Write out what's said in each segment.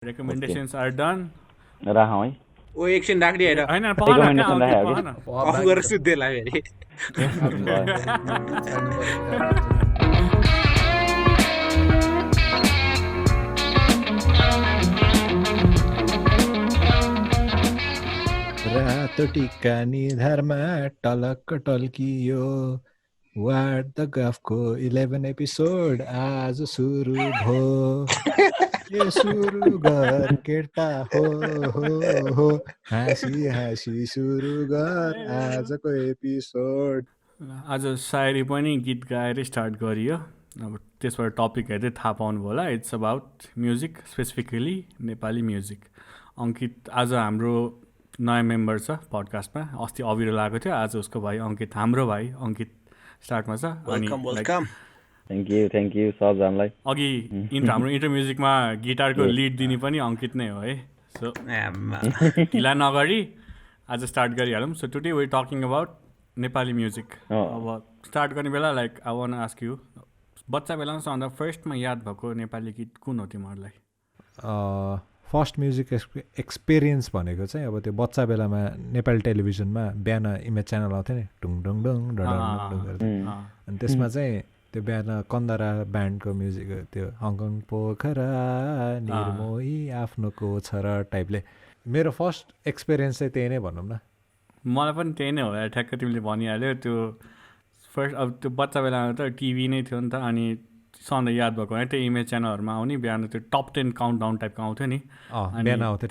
Recommendations are done. राखौँ है ओ एकछिन राख्ने होइन होइन Recommendation राख्यो पहन अफ गरेर सुत्दैला फेरि रातो टिका निधारमा टलक्क टल्कियो वाट द गफको 11 एपिसोड आज सुरु भो के सुरु गर केटा हो हो हाँसी हाँसी सुरु गर आजको एपिसोड आज सायरी पनि गीत गाएर स्टार्ट गरियो अब त्यसबाट टपिक हेर्दै थाहा पाउनु होला it's about music specifically Nepali music Ankit आज हाम्रो नयाँ मेम्बर छ पडकास्टमा अस्ति अविरो लागेको थियो आज उसको भाइ अङ्कित हाम्रो भाइ अङ्कित स्टार्टमा छ अनि थ्याङ्क यू सबजनालाई अघि हाम्रो इन्टर म्युजिकमा गिटारको लिड दिने पनि अङ्कित नै हो है सो ढिला नगरी आज स्टार्ट गरिहालौँ so today we talking about Nepali music अब स्टार्ट गर्ने बेला like I want ask you बच्चा बेलामा सबभन्दा फर्स्टमा याद भएको नेपाली गीत कुन हो तिमीहरूलाई फर्स्ट म्युजिक एक्सपिरियन्स भनेको चाहिँ अब त्यो बच्चा बेलामा नेपाली टेलिभिजनमा बिहान इमेज च्यानल आउँथ्यो नि ढुङ ढुङ ढुङ गर्दै अनि त्यसमा चाहिँ त्यो बिहान कन्दरा ब्यान्डको म्युजिक त्यो हङकङ पोखरा निर्मोही आफ्नोको छ र टाइपले मेरो फर्स्ट एक्सपिरियन्स चाहिँ त्यही नै भनौँ न मलाई पनि त्यही नै हो ठ्याक्क तिमीले भनिहाल्यो त्यो फर्स्ट अब त्यो बच्चा बेलामा त टिभी नै थियो नि त अनि सधैँ याद भएको है त्यो इमेज च्यानलहरूमा आउने बिहान त्यो टप 10 काउन्टडाउन टाइपको आउँथ्यो नि बिहान आउँथ्यो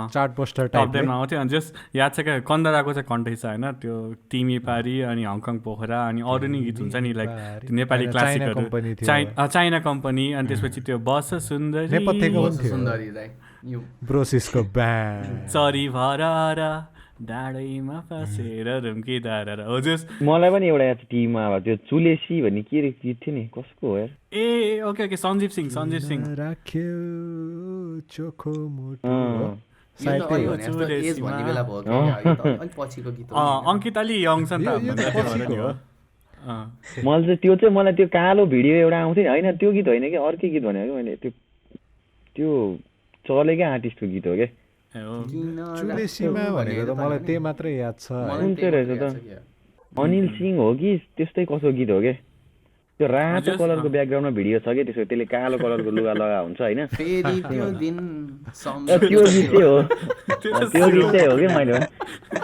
चार्ट पोस्टर टप 10 आउँथ्यो अनि जस याद छ क्या कन्दराको चाहिँ कन्टेक्ट छ होइन त्यो तिमी पारी अनि हङकङ पोखरा अनि अरू नै गीत हुन्छ नि लाइक नेपाली क्लासिकहरू चाइना कम्पनी अनि त्यसपछि त्यो बस सुन्दरी ब्रोसिसको ब्यान्ड चरी भर डाँडैमा फसेर रुम्किदार हो जस मलाई पनि एउटा याद टिभीमा अब त्यो चुलेसी भन्ने के गीत थियो नि कसको हो यार ए ओके ओके सञ्जीव सिंह राख्यो चोखो मुटु अङ्कित अलि यङ छ नि त मलाई चाहिँ त्यो चाहिँ मलाई त्यो कालो भिडियो एउटा आउँथ्यो नि होइन त्यो गीत होइन कि अर्कै गीत भनेको मैले त्यो चलेकै आर्टिस्टको गीत हो क्या चुलेसीमा भनेको त मलाई त्यही मात्रै याद छ कुन चाहिँ रहेछ त अनिल सिंह हो कि त्यस्तै कसो गीत हो क्या त्यो रातो कलरको ब्याकग्राउन्डमा भिडियो छ कि त्यसको त्यसले कालो कलरको लुगा लगा हुन्छ होइन त्यो गीत चाहिँ हो त्यो गीत चाहिँ हो कि मैले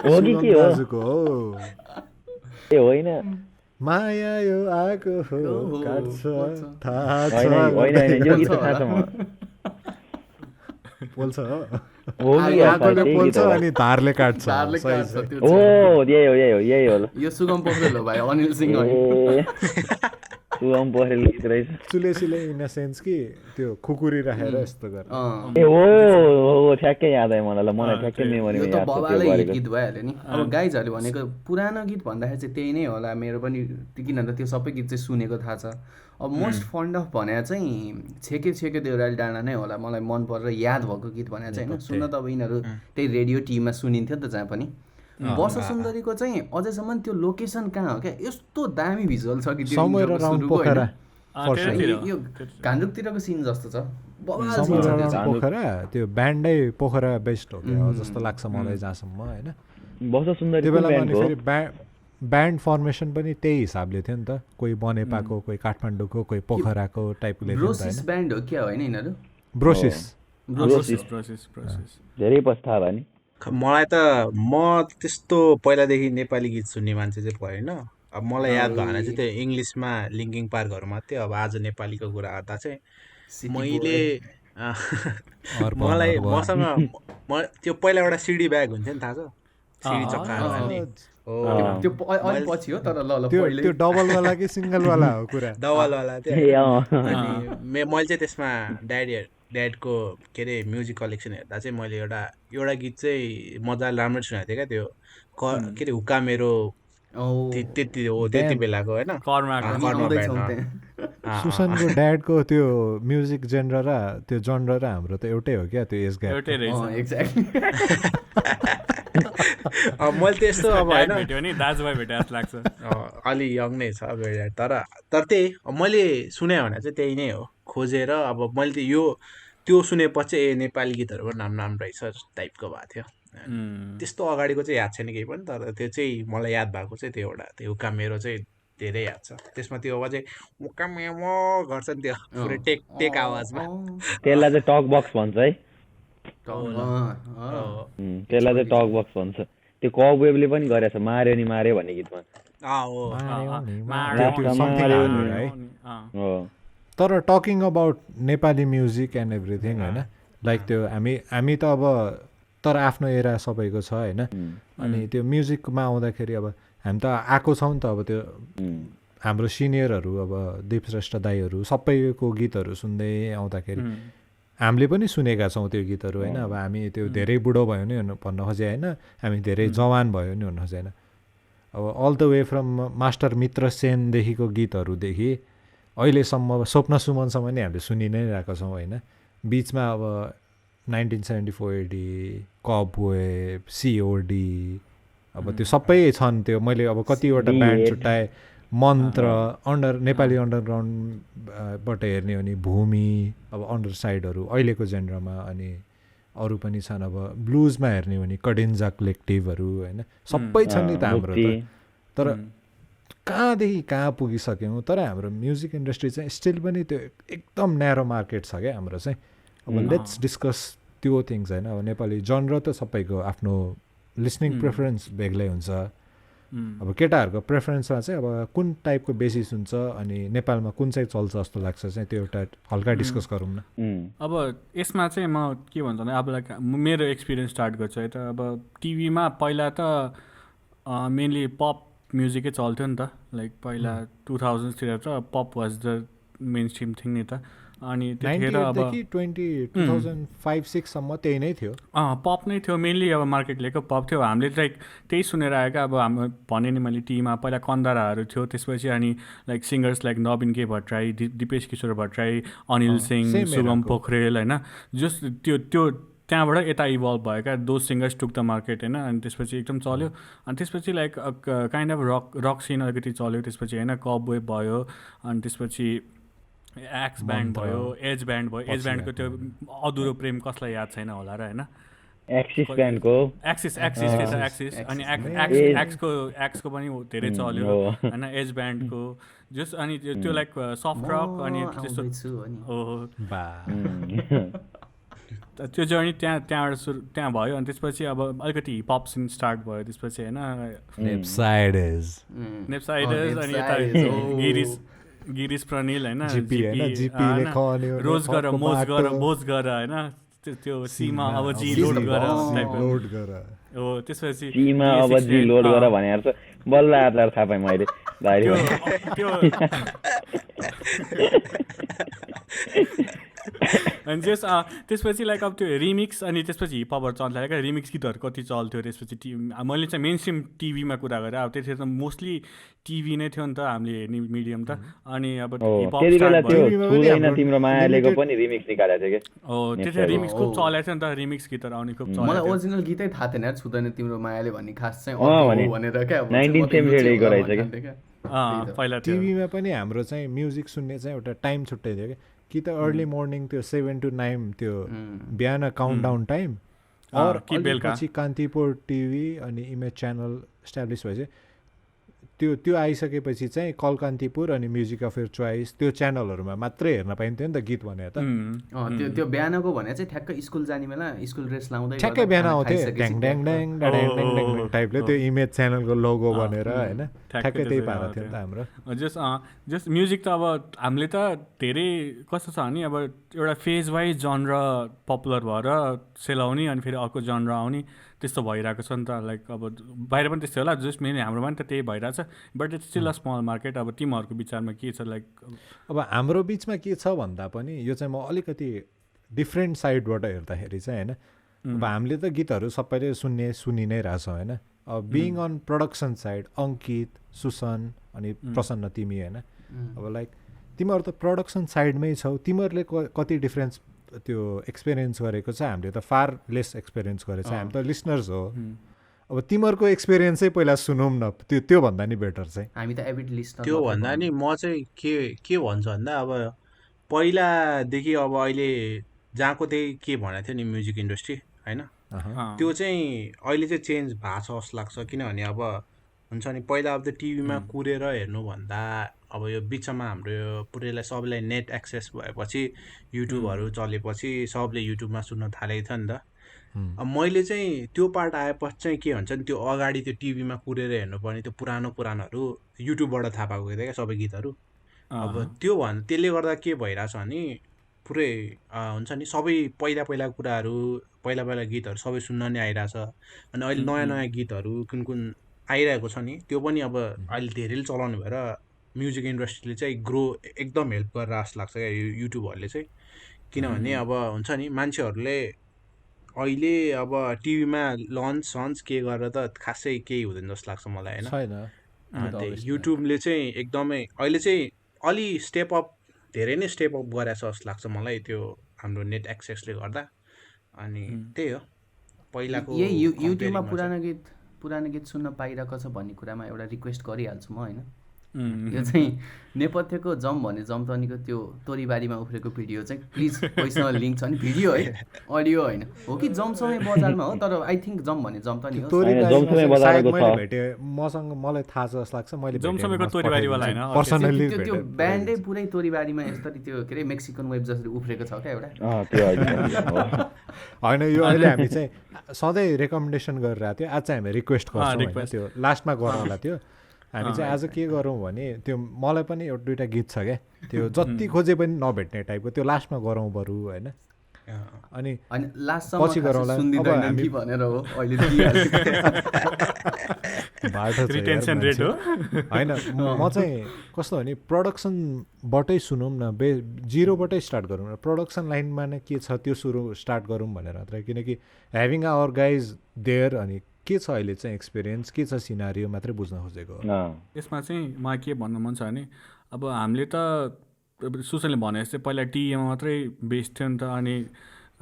हो कि के हो ए होइन माया यो आएको हो काट्छ थाहा होइन यो गीत थाहा छ म बोल्छ अनि धारले काट्छ हो यही हो यो सुगम पोखरेल हो भाइ अनिल सिंह सुगम पोखरेल गीत रहेछ चुलेसीले इन सेन्स कि त्यो खुकुरी राखेर यस्तो गर्ने ए हो ठ्याक्कै याद आयो मलाई ठ्याक्कै मेमोरीमा याद छ त्यो बबाले गीत भइहाल्यो नि अब गाइजहरूले भनेको पुरानो गीत भन्दाखेरि चाहिँ त्यही नै होला मेरो पनि किनभने त्यो सबै गीत चाहिँ सुनेको थाहा छ अब मोस्ट फन्ड अफ भने चाहिँ छेके छेके देउराली डाँडा नै होला मलाई मन परेर याद भएको गीत भने चाहिँ होइन सुन्न त अब यिनीहरू त्यही रेडियो टिभीमा सुनिन्थ्यो नि त जहाँ पनि वर्ष सुन्दरीको चाहिँ अझैसम्म त्यो लोकेसन कहाँ हो क्या यस्तो दामी भिजुअल छ कि यो घान्द्रुकतिरको सिन जस्तो छ पोखरा त्यो ब्यान्डै पोखरा बेस्ट हो जस्तो लाग्छ मलाई जहाँसम्म होइन वर्ष सुन्दरी ब्यान्ड फर्मेसन पनि त्यही हिसाबले थियो नि त कोही बनेपाको कोही काठमाडौँको कोही पोखराको टाइपले ब्रोसिस ब्यान्ड हो क्या होइन यिनीहरू ब्रोसिस धेरै पछि थाहा भयो नि मलाई त म त्यस्तो पहिलादेखि नेपाली गीत सुन्ने मान्छे चाहिँ भएन अब मलाई याद भएन चाहिँ त्यो इङ्ग्लिसमा लिङ्किङ पार्कहरू मात्रै अब आज नेपालीको कुरा गर्दा चाहिँ मैले मसँग त्यो पहिला एउटा सिडी ब्याग हुन्थ्यो नि थाहा छ सिडी चक्काहरू हाल्ने त्यो पछि हो तर त्यो डबल वाला कि सिंगल वाला हो कुरा डबल वाला थियो अनि मैले चाहिँ त्यसमा ड्याडको के अरे म्युजिक कलेक्सन हेर्दा चाहिँ मैले एउटा गीत चाहिँ मजाले राम्रो सुनेको थिएँ क्या त्यो के अरे हुक्का मेरो त्यति बेलाको होइन सुशान्तको ड्याडको त्यो म्युजिक जेनर र त्यो जनर र हाम्रो त एउटै हो क्या त्यो एज ग्याप मैले त्यस्तो अब होइन दाजुभाइ भेटे जस्तो लाग्छ अलि यङ नै छ तर त्यही मैले सुने भने चाहिँ त्यही नै हो खोजेर अब मैले त यो त्यो सुनेपछि ए नेपाली गीतहरूको नाम रहेछ टाइपको भएको थियो। त्यस्तो अगाडिको चाहिँ याद छैन केही पनि, तर त्यो चाहिँ मलाई याद भएको चाहिँ त्यो एउटा त्यो उकाम मेरो चाहिँ धेरै याद छ। त्यसमा त्यो अब चाहिँ उकाम गर्छ नि त्यो पुरै टेक आवाजमा। त्यसलाई चाहिँ टक बक्स भन्छ है, त्यसलाई चाहिँ टक बक्स भन्छ। त्यो कबवेबले पनि गरेछ मार्यो नि मार्यो भन्ने गीतमा। तर talking about Nepali music and everything होइन, लाइक त्यो हामी त अब तर आफ्नो एरा सबैको छ होइन। अनि त्यो म्युजिकमा आउँदाखेरि अब हामी त आएको छौँ नि त, अब त्यो हाम्रो सिनियरहरू अब दीप श्रेष्ठ दाईहरू सबैको गीतहरू सुन्दै आउँदाखेरि हामीले पनि सुनेका छौँ त्यो गीतहरू होइन। अब हामी त्यो धेरै बुढो भयो नि भन्न खोजे होइन, हामी धेरै जवान भयो नि भन्न खोजे होइन। अब all the way from Master Mitra सेनदेखिको गीतहरूदेखि अहिलेसम्म स्वप्न सुमनसम्म नि हामीले सुनि नै रहेको छौँ होइन। बिचमा अब 1974 एडी, कब वेब, सिओडी, अब त्यो सबै छन्। त्यो मैले अब कतिवटा ब्यान्ड छुट्टाएँ, मन्त्र, नेपाली अन्डरग्राउन्डबाट हेर्ने हो भने भूमि, अब अन्डर साइडहरू अहिलेको जेनरमा, अनि अरू पनि छन्। अब ब्लुजमा हेर्ने हो भने कडेन्जा कलेक्टिभहरू होइन, सबै छन् नि त हाम्रो त। तर कहाँदेखि कहाँ पुगिसक्यौँ। तर हाम्रो म्युजिक इन्डस्ट्री चाहिँ स्टिल पनि त्यो एकदम न्यारो मार्केट छ क्या हाम्रो चाहिँ। अब लेट्स डिस्कस त्यो थिङ्स होइन। अब नेपाली जनर त सबैको आफ्नो लिसनिङ प्रेफरेन्स बेग्लै हुन्छ। अब केटाहरूको प्रेफरेन्समा चाहिँ अब कुन टाइपको बेसी सुन्छ अनि नेपालमा कुन चाहिँ चल्छ जस्तो लाग्छ चाहिँ त्यो एउटा हल्का डिस्कस गरौँ न। अब यसमा चाहिँ म के भन्छ भने अब लाइक मेरो एक्सपिरियन्स स्टार्ट गर्छु है त। अब टिभीमा पहिला त मेनली पप म्युजिकै चल्थ्यो नि त। लाइक पहिला 2000तिर त pop was the main stream thing नि त। अनि त्यतिखेर अब 2005-06सम्म त्यही नै थियो, पप नै थियो मेनली। अब मार्केट लिएको पप थियो। हामीले लाइक त्यही सुनेर आएको। अब हाम्रो भने नि मैले टिभीमा पहिला कन्दराहरू थियो, त्यसपछि अनि लाइक सिङ्गर्स लाइक नवीन के भट्टराई, दिपेश किशोर भट्टराई, अनिल सिंह, शुभम पोखरेल होइन। जस त्यो त्यहाँबाट यता इभल्भ भएका those singers took the market होइन। अनि त्यसपछि एकदम चल्यो। अनि त्यसपछि like kind of rock scene अलिकति चल्यो त्यसपछि होइन। कब वेब भयो, अनि त्यसपछि एक्स ब्यान्ड भयो, एज ब्यान्ड भयो। एज ब्यान्डको त्यो अधुरो प्रेम कसलाई याद छैन होला र होइन। एक्सिस ब्यान्डको एक्सिस अनि एक्सको पनि धेरै चल्यो होइन। एज ब्यान्डको जस अनि त्यो लाइक सफ्ट रक अनि त्यस्तो त्यो जर्नी त्यहाँ भयो। अनि त्यसपछि अब अलिकति हिपहप सिन स्टार्ट भयो त्यसपछि होइन। नेप्साइडेज अनि यता गिरिश प्रणिल होइन, रोज गर मोज गर बोज गर होइन। त्यो सीमा अब जी लोड गर हो। त्यसपछि सीमा अब जी लोड गर भनेर चाहिँ बल्ल आधार थाहा पाएँ मैले त्यो अनि त्यसपछि लाइक अब त्यो रिमिक्स अनि त्यसपछि हिपहपहरू चल्थ्यो क्या। रिमिक्स गीतहरू कति चल्थ्यो त्यसपछि मैले चाहिँ मेन स्ट्रिम टिभीमा कुरा गरेँ। अब त्यतिखेर त मोस्टली टिभी नै थियो नि त हामीले हेर्ने मिडियम त। अनि अब तिम्रो मायालेको पनि रिमिक्स निकालेको थियो कि हो। त्यतिखेर रिमिक्स खुब चलेको थियो नि त। रिमिक्स गीतहरू आउने खुब चलेको। मलाई ओरिजिनल गीतै थाहा थिएन यार, छुँदैन तिम्रो मायाले भन्ने खास चाहिँ भनेर क्या। 1978 रहेछ पहिला टिभीमा पनि हाम्रो चाहिँ म्युजिक सुन्ने चाहिँ एउटा टाइम छुट्टै थियो क्या। कि त अर्ली मर्निङ त्यो 7 to 9 त्यो बिहान काउन्टडाउन टाइम, पछि कान्तिपुर टिभी अनि इमेज च्यानल इस्टाब्लिस भएपछि त्यो आइसकेपछि चाहिँ कल कान्तिपुर अनि म्युजिक अफ यर चोइस त्यो च्यानलहरूमा मात्रै हेर्न पाइन्थ्यो नि त गीत भने त। त्यो बिहानको भने चाहिँ ठ्याक्क स्कुल जाने बेला स्कुल ड्रेस लाउँदै ठ्याक्कै बिहान आउँथ्यो ड्याङ ड्याङ ड्याङ ड्याङ ड्याङ टाइपले त्यो इमेज च्यानलको लोगो बनेर होइन। ठ्याक्कै त्यही पाएको थियो नि त हाम्रो। जस्ट म्युजिक त अब हामीले त धेरै कस्तो छ भने अब एउटा फेज वाइज जनर पपुलर भएर सेलाउने अनि फेरि अर्को जनर आउने त्यस्तो भइरहेको छ नि त। लाइक अब बाहिर पनि त्यस्तै होला, जस्ट मेनली हाम्रोमा नि त त्यही भइरहेछ। But it's still a small market. अब तिमीहरूको विचारमा के छ लाइक? अब हाम्रो बिचमा के छ भन्दा पनि यो चाहिँ म अलिकति डिफ्रेन्ट साइडबाट हेर्दाखेरि चाहिँ होइन। अब हामीले त गीतहरू सबैले सुनि नै रहेछौँ होइन। अब बिङ अन प्रडक्सन साइड अङ्कित, सुसन अनि प्रसन्न तिमी होइन। अब लाइक तिमीहरू त प्रडक्सन साइडमै छौ, तिमीहरूले कति डिफ्रेन्स त्यो एक्सपिरियन्स गरेको छ। हामीले त फार लेस एक्सपिरियन्स गरेको छ, हामी त लिसनर्स हो। अब तिमीहरूको एक्सपिरियन्सै पहिला सुनौँ न, त्यो भन्दा नि बेटर चाहिँ। हामी त एभिड लिसनर। त्यो भन्दा नि म चाहिँ के भन्छु भन्दा अब पहिलादेखि अब अहिले जहाँको त्यही के भनेको थियो नि म्युजिक इन्डस्ट्री होइन, त्यो चाहिँ अहिले चाहिँ चेन्ज भएको छ जस्तो लाग्छ। किनभने अब हुन्छ नि पहिला अब त्यो टिभीमा कुरेर हेर्नुभन्दा अब यो बिचमा हाम्रो यो पुरैलाई सबैलाई नेट एक्सेस भएपछि युट्युबहरू चलेपछि सबले युट्युबमा सुन्न थालेको थियो नि त। अब मैले चाहिँ त्यो पार्ट आएपछि चाहिँ के भन्छ नि त्यो अगाडि त्यो टिभीमा कुरेर हेर्नुपर्ने त्यो पुरानोहरू युट्युबबाट थाहा पाएको थियो क्या सबै गीतहरू। अब त्यसले गर्दा के भइरहेछ भने पुरै हुन्छ नि सबै पहिलाको कुराहरू पहिला गीतहरू सबै सुन्न नै आइरहेछ। अनि अहिले नयाँ गीतहरू कुन कुन आइरहेको छ नि त्यो पनि अब अहिले धेरैले चलाउने भएर म्युजिक इन्डस्ट्रीले चाहिँ ग्रो एकदम हेल्प गरेर जस्तो लाग्छ क्या युट्युबहरूले चाहिँ। किनभने अब हुन्छ नि मान्छेहरूले अहिले अब टिभीमा लन्च के गरेर त खासै केही हुँदैन जस्तो लाग्छ मलाई होइन। त्यही युट्युबले चाहिँ एकदमै अहिले चाहिँ अलि स्टेप अप धेरै नै स्टेप अप गरेछ जस्तो लाग्छ मलाई त्यो हाम्रो नेट एक्सेसले गर्दा। अनि त्यही हो पहिलाको यही युट्युबमा पुरानो गीत सुन्न पाइरहेको छ भन्ने कुरामा एउटा रिक्वेस्ट गरिहाल्छु म होइन। यो चाहिँ नेपथ्यको जम भने जमतनीको त्यो तोरीबारीमा उफ्रेको भिडियो चाहिँ प्लिज कोहीसँग लिङ्क छ नि, भिडियो है अडियो होइन हो कि जमसमै बजारमा हो तर आई थिङ्क जम भने जमतनी हो। मलाई थाहा छ जस्तो लाग्छ मैले त्यो ब्यान्डै पुरै तोरीबारीमा यसरी त्यो के अरे मेक्सिकन वेब जसरी उफ्रेको छ क्या एउटा होइन। यो अहिले हामी चाहिँ सधैँ रेकमेन्डेसन गरिरहेको थियो, आज चाहिँ हामी रिक्वेस्ट गर्छौँ त्यो लास्टमा गरौँ होला। त्यो हामी चाहिँ आज के गरौँ भने त्यो मलाई पनि एउटा दुइटा गीत छ क्या त्यो जति खोजे पनि नभेट्ने टाइपको त्यो लास्टमा गरौँ बरु होइन। अनि पछि गरौँला होइन। म चाहिँ कस्तो भने प्रडक्सनबाटै सुनौँ न, जिरोबाटै स्टार्ट गरौँ न, प्रडक्सन लाइनमा नै के छ त्यो स्टार्ट गरौँ भनेर मात्र। किनकि ह्याभिङ आवर गाइज देयर अनि के छ अहिले चाहिँ एक्सपिरियन्स के छ सिनारियो मात्रै बुझ्न खोजेको। यसमा चाहिँ मलाई के भन्नु मन छ भने अब हामीले त सुसनले भने जस्तै पहिला टिएमा मात्रै बेस्ड थियो नि त। अनि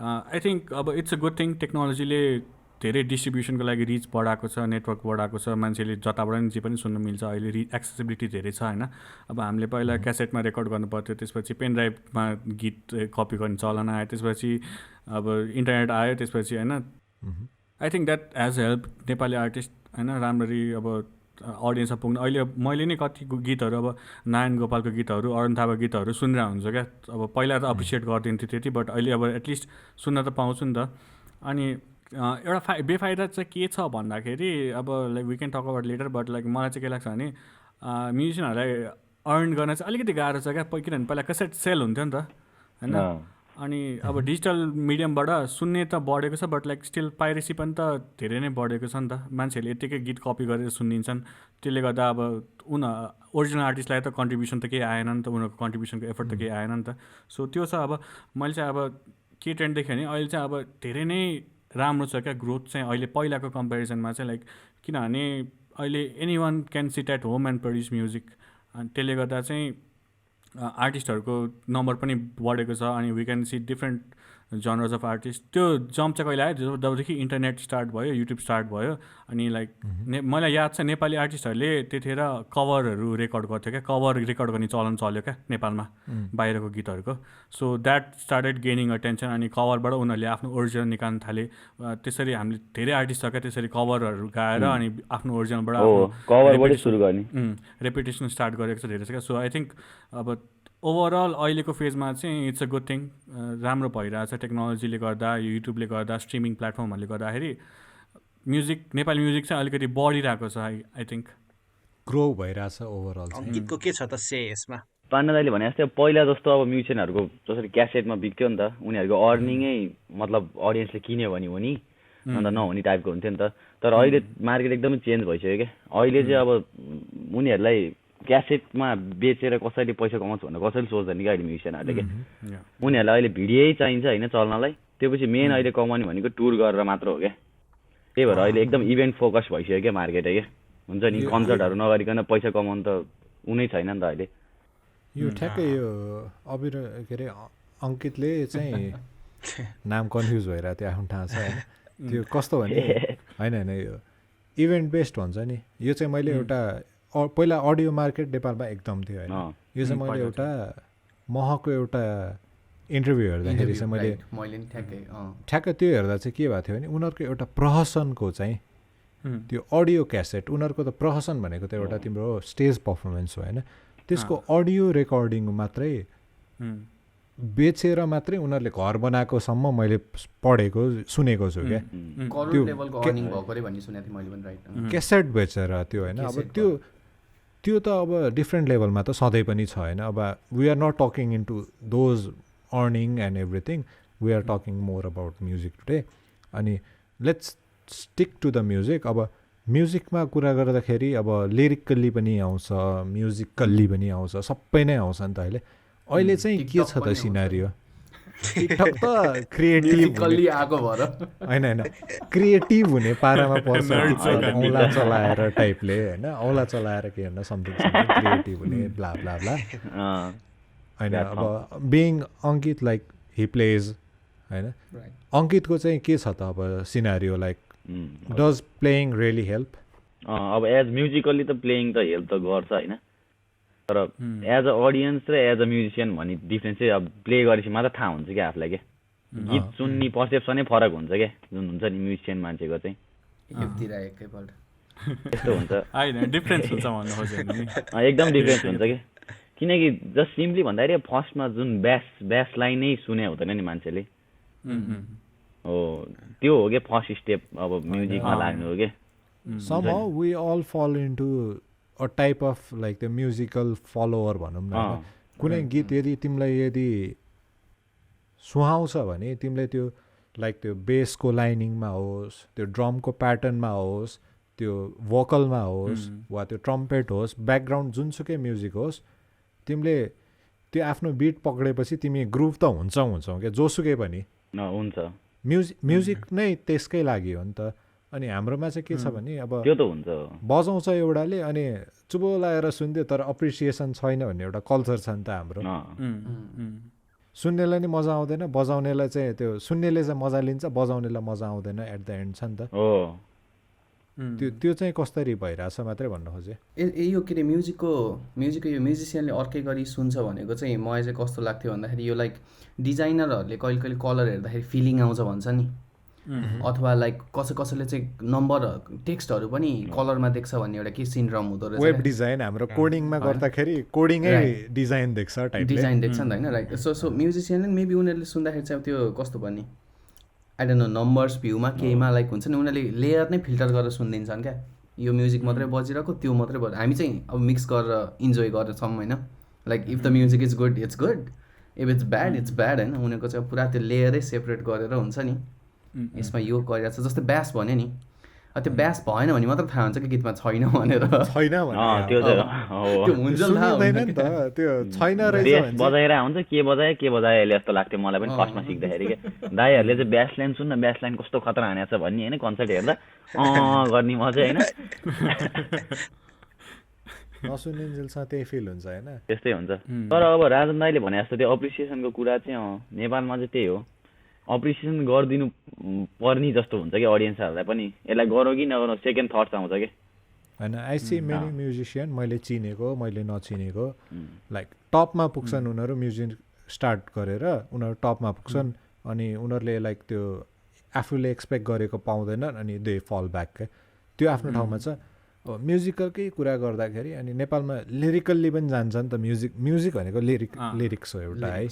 आई थिङ्क अब इट्स अ गुड थिङ टेक्नोलोजीले धेरै डिस्ट्रिब्युसनको लागि रिच बढाएको छ, नेटवर्क बढाएको छ, मान्छेले जताबाट पनि जे पनि सुन्नु मिल्छ अहिले एक्सेसिबिलिटी धेरै छ होइन। अब हामीले पहिला क्यासेटमा रेकर्ड गर्नु पर्थ्यो, त्यसपछि पेन ड्राइभमा गीत कपी गर्ने चलन आयो, त्यसपछि अब इन्टरनेट आयो त्यसपछि होइन। I think that has help Nepali artist होइन राम्ररी अब अडियन्समा पुग्नु। अहिले मैले नै कतिको गीतहरू अब नारायण गोपालको गीतहरू अरुण थापाको गीतहरू सुनिरहेको हुन्छ क्या। अब पहिला त एप्रिसिएट गरिदिन्थ्यो त्यति, बट अहिले अब एटलिस्ट सुन्न त पाउँछु नि त। अनि एउटा बेफाइदा चाहिँ के छ भन्दाखेरि अब like we can talk about later, but like मलाई चाहिँ के लाग्छ भने म्युजिसियनहरूलाई अर्न गर्न चाहिँ अलिकति गाह्रो छ क्या। किनभने पहिला क्यासेट सेल हुन्थ्यो नि त होइन। अनि अब डिजिटल मिडियमबाट सुन्ने त बढेको छ, बट लाइक स्टिल पाइरेसी पनि त धेरै नै बढेको छ नि त। मान्छेहरूले यत्तिकै गीत कपी गरेर सुनिदिन्छन्, त्यसले गर्दा अब ओरिजिनल आर्टिस्टलाई त कन्ट्रिब्युसन त केही आएन नि त, उनीहरूको कन्ट्रिब्युसनको एफर्ट त केही आएन नि त। सो त्यो छ। अब मैले चाहिँ अब के ट्रेन्ड देखेँ भने अहिले चाहिँ अब धेरै नै राम्रो छ क्या ग्रोथ चाहिँ अहिले पहिलाको कम्पेरिजनमा चाहिँ। लाइक किनभने अहिले any one can sit at home and produce music, अनि त्यसले गर्दा चाहिँ आर्टिस्टहरूको नम्बर पनि बढेको छ। अनि we can see different genres of artist. त्यो जम्प चाहिँ कहिले आयो जबदेखि इन्टरनेट स्टार्ट भयो, युट्युब स्टार्ट भयो। अनि लाइक मलाई याद छ नेपाली आर्टिस्टहरूले त्यतिखेर कभरहरू रेकर्ड गर्थ्यो क्या, कभर रेकर्ड गर्ने चलन चल्यो क्या नेपालमा बाहिरको गीतहरूको। So that started gaining attention. अनि कभरबाट उनीहरूले आफ्नो ओरिजिनल निकाल्न थाले। त्यसरी हामीले धेरै आर्टिस्ट छ क्या त्यसरी कभरहरू गाएर अनि आफ्नो ओरिजिनलबाट रेपुटेसन स्टार्ट गरेको छ धेरै छ क्या। सो आई थिङ्क अब ओभरअल अहिलेको फेजमा चाहिँ इट्स अ गुड थिङ, राम्रो भइरहेछ टेक्नोलोजीले गर्दा, युट्युबले गर्दा, स्ट्रिमिङ प्लेटफर्महरूले गर्दाखेरि नेपाली म्युजिक चाहिँ अलिकति बढिरहेको छ। आई थिङ्क ग्रो भइरहेछ ओभरअल। गीतको के छ त से यसमा पाण्डा दाइले भने जस्तै पहिला जस्तो अब म्युजिसियनहरूको जसरी क्यासेटमा बिक्थ्यो नि त, उनीहरूको अर्निङै मतलब अडियन्सले किन्यो भने हो नि, अन्त नहुने टाइपको हुन्थ्यो नि त। तर अहिले मार्केट एकदमै चेन्ज भइसक्यो क्या। अहिले चाहिँ अब उनीहरूलाई क्यासेटमा बेचेर कसैले पैसा कमाउँछ भनेर कसैले सोच्दैन क्या अहिले म्युजिसियनहरूले क्या। उनीहरूलाई अहिले भिडियो चाहिन्छ होइन चल्नलाई, त्यसपछि मेन अहिले कमाउने भनेको टुर गरेर मात्र हो क्या। त्यही भएर अहिले एकदम इभेन्ट फोकस भइसक्यो क्या मार्केट क्या। हुन्छ नि कन्सर्टहरू नगरिकन पैसा कमाउनु त उनै छैन नि त अहिले। यो ठ्याक्कै यो अबिर के अरे अङ्कितले चाहिँ नाम कन्फ्युज भइरहेको थियो आफ्नो ठाउँ छ होइन। त्यो कस्तो भने होइन यो इभेन्ट बेस्ड भन्छ नि, यो चाहिँ मैले एउटा पहिला अडियो मार्केट नेपालमा एकदम थियो होइन। यो चाहिँ मैले एउटा महको एउटा इन्टरभ्यू हेर्दाखेरि चाहिँ मैले मैले नि ठ्याक्कै ठ्याक्क त्यो हेर्दा चाहिँ के भएको थियो भने उनीहरूको एउटा प्रहसनको चाहिँ त्यो अडियो क्यासेट उनीहरूको त प्रहसन भनेको त एउटा तिम्रो स्टेज पर्फर्मेन्स हो होइन त्यसको अडियो रेकर्डिङ मात्रै बेचेर मात्रै उनीहरूले घर बनाएकोसम्म मैले पढेको सुनेको छु क्या करोड लेभलको अर्निङ भएको रे भन्ने सुनेको थिएँ मैले पनि राइट क्यासेट बेचेर त्यो होइन अब त्यो त अब डिफ्रेन्ट लेभलमा त सधैँ पनि छ होइन अब we are not talking into those earning and everything we are talking more about music today अनि let's stick to the music अब म्युजिकमा कुरा गर्दाखेरि अब लिरिकल्ली पनि आउँछ म्युजिकल्ली पनि आउँछ सबै नै आउँछ नि त अहिले चाहिँ के छ त सिनारियो टिकटक त क्रिएटिभ आएको भएर होइन क्रिएटिभ हुने पारामा पर्छ औँला चलाएर टाइपले होइन औँला चलाएर के हेर्न समथिङ क्रिएटिभ हुने ब्ला ब्ला ब्ला होइन अब being Ankit like he plays होइन अङ्कितको चाहिँ के छ त अब scenario like does playing really help अब एज म्युजिकल्ली त प्लेइङ त हेल्प त गर्छ होइन तर एज अ अडियन्स र एज अ म्युजिसियन भन्ने डिफ्रेन्स चाहिँ अब प्ले गरेपछि मात्र थाहा हुन्छ क्या आफूलाई क्या गीत सुन्ने पर्सेप्सनै फरक हुन्छ क्या जुन हुन्छ नि म्युजिसियन मान्छेको चाहिँ यस्तो हुन्छ डिफ्रेन्स हुन्छ भन्नु खोजेको नि एकदम डिफ्रेन्स हुन्छ क्या किनकि जस्ट सिम्पली भन्दाखेरि फर्स्टमा जुन ब्यास लाइन नै सुने हुँदैन नि मान्छेले हो त्यो हो क्या फर्स्ट स्टेप अब म्युजिकमा लाग्नु हो क्या somehow we all fall into a type of like the musical follower भनौँ न कुनै गीत यदि तिमीलाई यदि सुहाउँछ भने तिमीले त्यो लाइक त्यो बेसको लाइनिङमा होस् त्यो ड्रमको प्याटर्नमा होस् त्यो भोकलमा होस् वा त्यो ट्रम्पेट होस् ब्याकग्राउन्ड जुनसुकै म्युजिक होस् तिमीले त्यो आफ्नो बिट पक्रेपछि तिमी ग्रुभ त हुन्छौ क्या जोसुकै पनि हुन्छ म्युजिक नै त्यसकै लागि हो नि त अनि हाम्रोमा चाहिँ के छ भने अब त्यो त हुन्छ बजाउँछ एउटाले अनि चुबो लगाएर सुन्थ्यो तर अप्रिसिएसन छैन भन्ने एउटा कल्चर छ नि त हाम्रो सुन्नेलाई नि मजा आउँदैन बजाउनेलाई चाहिँ त्यो सुन्नेले चाहिँ मजा लिन्छ बजाउनेलाई मजा आउँदैन एट द एन्ड छ नि त त्यो चाहिँ कसरी भइरहेछ मात्रै भन्नु खोजेँ यो के अरे म्युजिकको यो म्युजिसियनले अर्कै गरी सुन्छ भनेको चाहिँ मलाई चाहिँ कस्तो लाग्थ्यो भन्दाखेरि यो लाइक डिजाइनरहरूले कहिले कहिले कलर हेर्दाखेरि फिलिङ आउँछ भन्छ नि अथवा लाइक कसैले चाहिँ नम्बर टेक्स्टहरू पनि कलरमा देख्छ भन्ने एउटा के सिन्ड्रम हुँदो रहेछ वेब डिजाइन हाम्रो कोडिङमा गर्दाखेरि कोडिङै डिजाइन देख्छ नि त होइन राइट सो म्युजिसियनले मेबी उनीहरूले सुन्दाखेरि चाहिँ त्यो कस्तो भन्ने आई डोन्ट नो नम्बर्स भ्यूमा केहीमा लाइक हुन्छ नि उनीहरूले लेयर नै फिल्टर गरेर सुनिदिन्छन् क्या यो म्युजिक मात्रै बजिरहेको त्यो मात्रै बज हामी चाहिँ अब मिक्स गरेर इन्जोय गर्छौँ होइन like if the music is good it's good if it's bad होइन उनीहरूको चाहिँ पुरा त्यो लेयरै सेपरेट गरेर हुन्छ नि यसमा यो गरिरहेको छ जस्तै ब्यास भन्यो नि त्यो ब्यास भएन भने मात्र थाहा हुन्छ कि गीतमा छैन भनेर बजाएर हुन्छ के बजायो अहिले जस्तो लाग्थ्यो मलाई पनि फर्स्टमा सिक्दाखेरि क्या दाइहरूले चाहिँ ब्यास लाइन सुन्न ब्यास लाइन कस्तो खतरा हानेको छ भन्ने होइन कन्सर्ट हेर्दा गर्ने मजा होइन नसुनिन्जेलसँग त्यही फिल हुन्छ होइन त्यस्तै हुन्छ तर अब राजन दाइले भने जस्तो त्यो अप्रिसिएसनको कुरा चाहिँ नेपालमा चाहिँ त्यही हो अप्रिसिएसन गरिदिनु पर्ने जस्तो हुन्छ कि अडियन्सहरूलाई पनि यसलाई गरौँ कि नगरौँ सेकेन्ड थट्स आउँछ कि होइन आई सी मेनी म्युजिसियन मैले चिनेको मैले नचिनेको लाइक टपमा पुग्छन् उनीहरू म्युजिक स्टार्ट गरेर उनीहरू टपमा पुग्छन् अनि उनीहरूले लाइक त्यो आफूले एक्सपेक्ट गरेको पाउँदैनन् अनि दे फल ब्याक क्या त्यो आफ्नो ठाउँमा छ अब म्युजिकलकै कुरा गर्दाखेरि अनि नेपालमा लिरिकल्ली पनि जान्छ नि त म्युजिक भनेको लिरिक्स हो एउटा है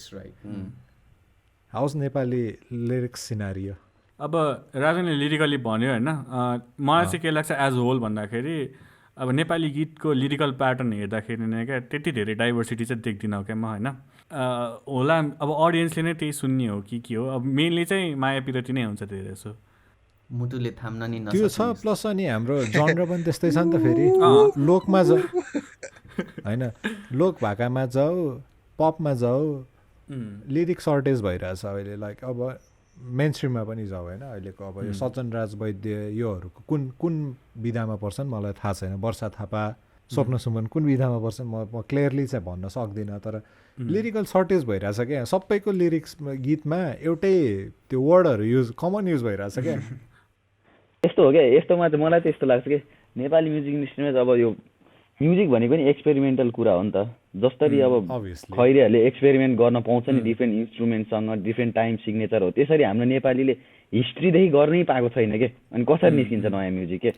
हाउस नेपाली लिरिक्स सिनारियो अब राजनले लिरिकली भन्यो होइन मलाई चाहिँ के लाग्छ एज होल भन्दाखेरि अब नेपाली गीतको लिरिकल प्याटर्न हेर्दाखेरि नै क्या त्यति धेरै डाइभर्सिटी चाहिँ देख्दिनँ क्या म होइन होला अब अडियन्सले नै त्यही सुन्ने हो कि के हो अब मेनली चाहिँ माया पिरती नै हुन्छ धेरै जसो मुटुले थाम्न नि त्यो छ प्लस अनि हाम्रो जनर पनि त्यस्तै छ नि त फेरि लोकमा जाऊ होइन लोक भाकामा जाऊ पपमा जाऊ लिरिक सर्टेज भइरहेछ अहिले लाइक अब मेन स्ट्रिममा पनि जाऊ होइन अहिलेको अब यो सज्जन राज वैद्य योहरूको कुन विधामा पर्छन् मलाई थाहा छैन वर्षा थापा स्वप्न सुमन कुन विधामा पर्छन् म क्लियरली चाहिँ भन्न सक्दिनँ तर लिरिकल सर्टेज भइरहेछ क्या सबैको लिरिक्स गीतमा एउटै त्यो वर्डहरू कमन युज भइरहेछ क्या यस्तो हो क्या यस्तोमा चाहिँ मलाई चाहिँ यस्तो लाग्छ कि नेपाली म्युजिक इन्डस्ट्रीमा अब यो म्युजिक भनेको नि एक्सपेरिमेन्टल कुरा हो नि त। जसरी अब obviously खैरेहरूले एक्सपेरिमेन्ट गर्न पाउँछ नि डिफ्रेन्ट इन्स्ट्रुमेन्टसँग, डिफ्रेन्ट टाइम सिग्नेचर हो, त्यसरी हाम्रो नेपालीले हिस्ट्रीदेखि गर्नै पाएको छैन के। अनि कसरी निस्किन्छ नयाँ म्युजिक के?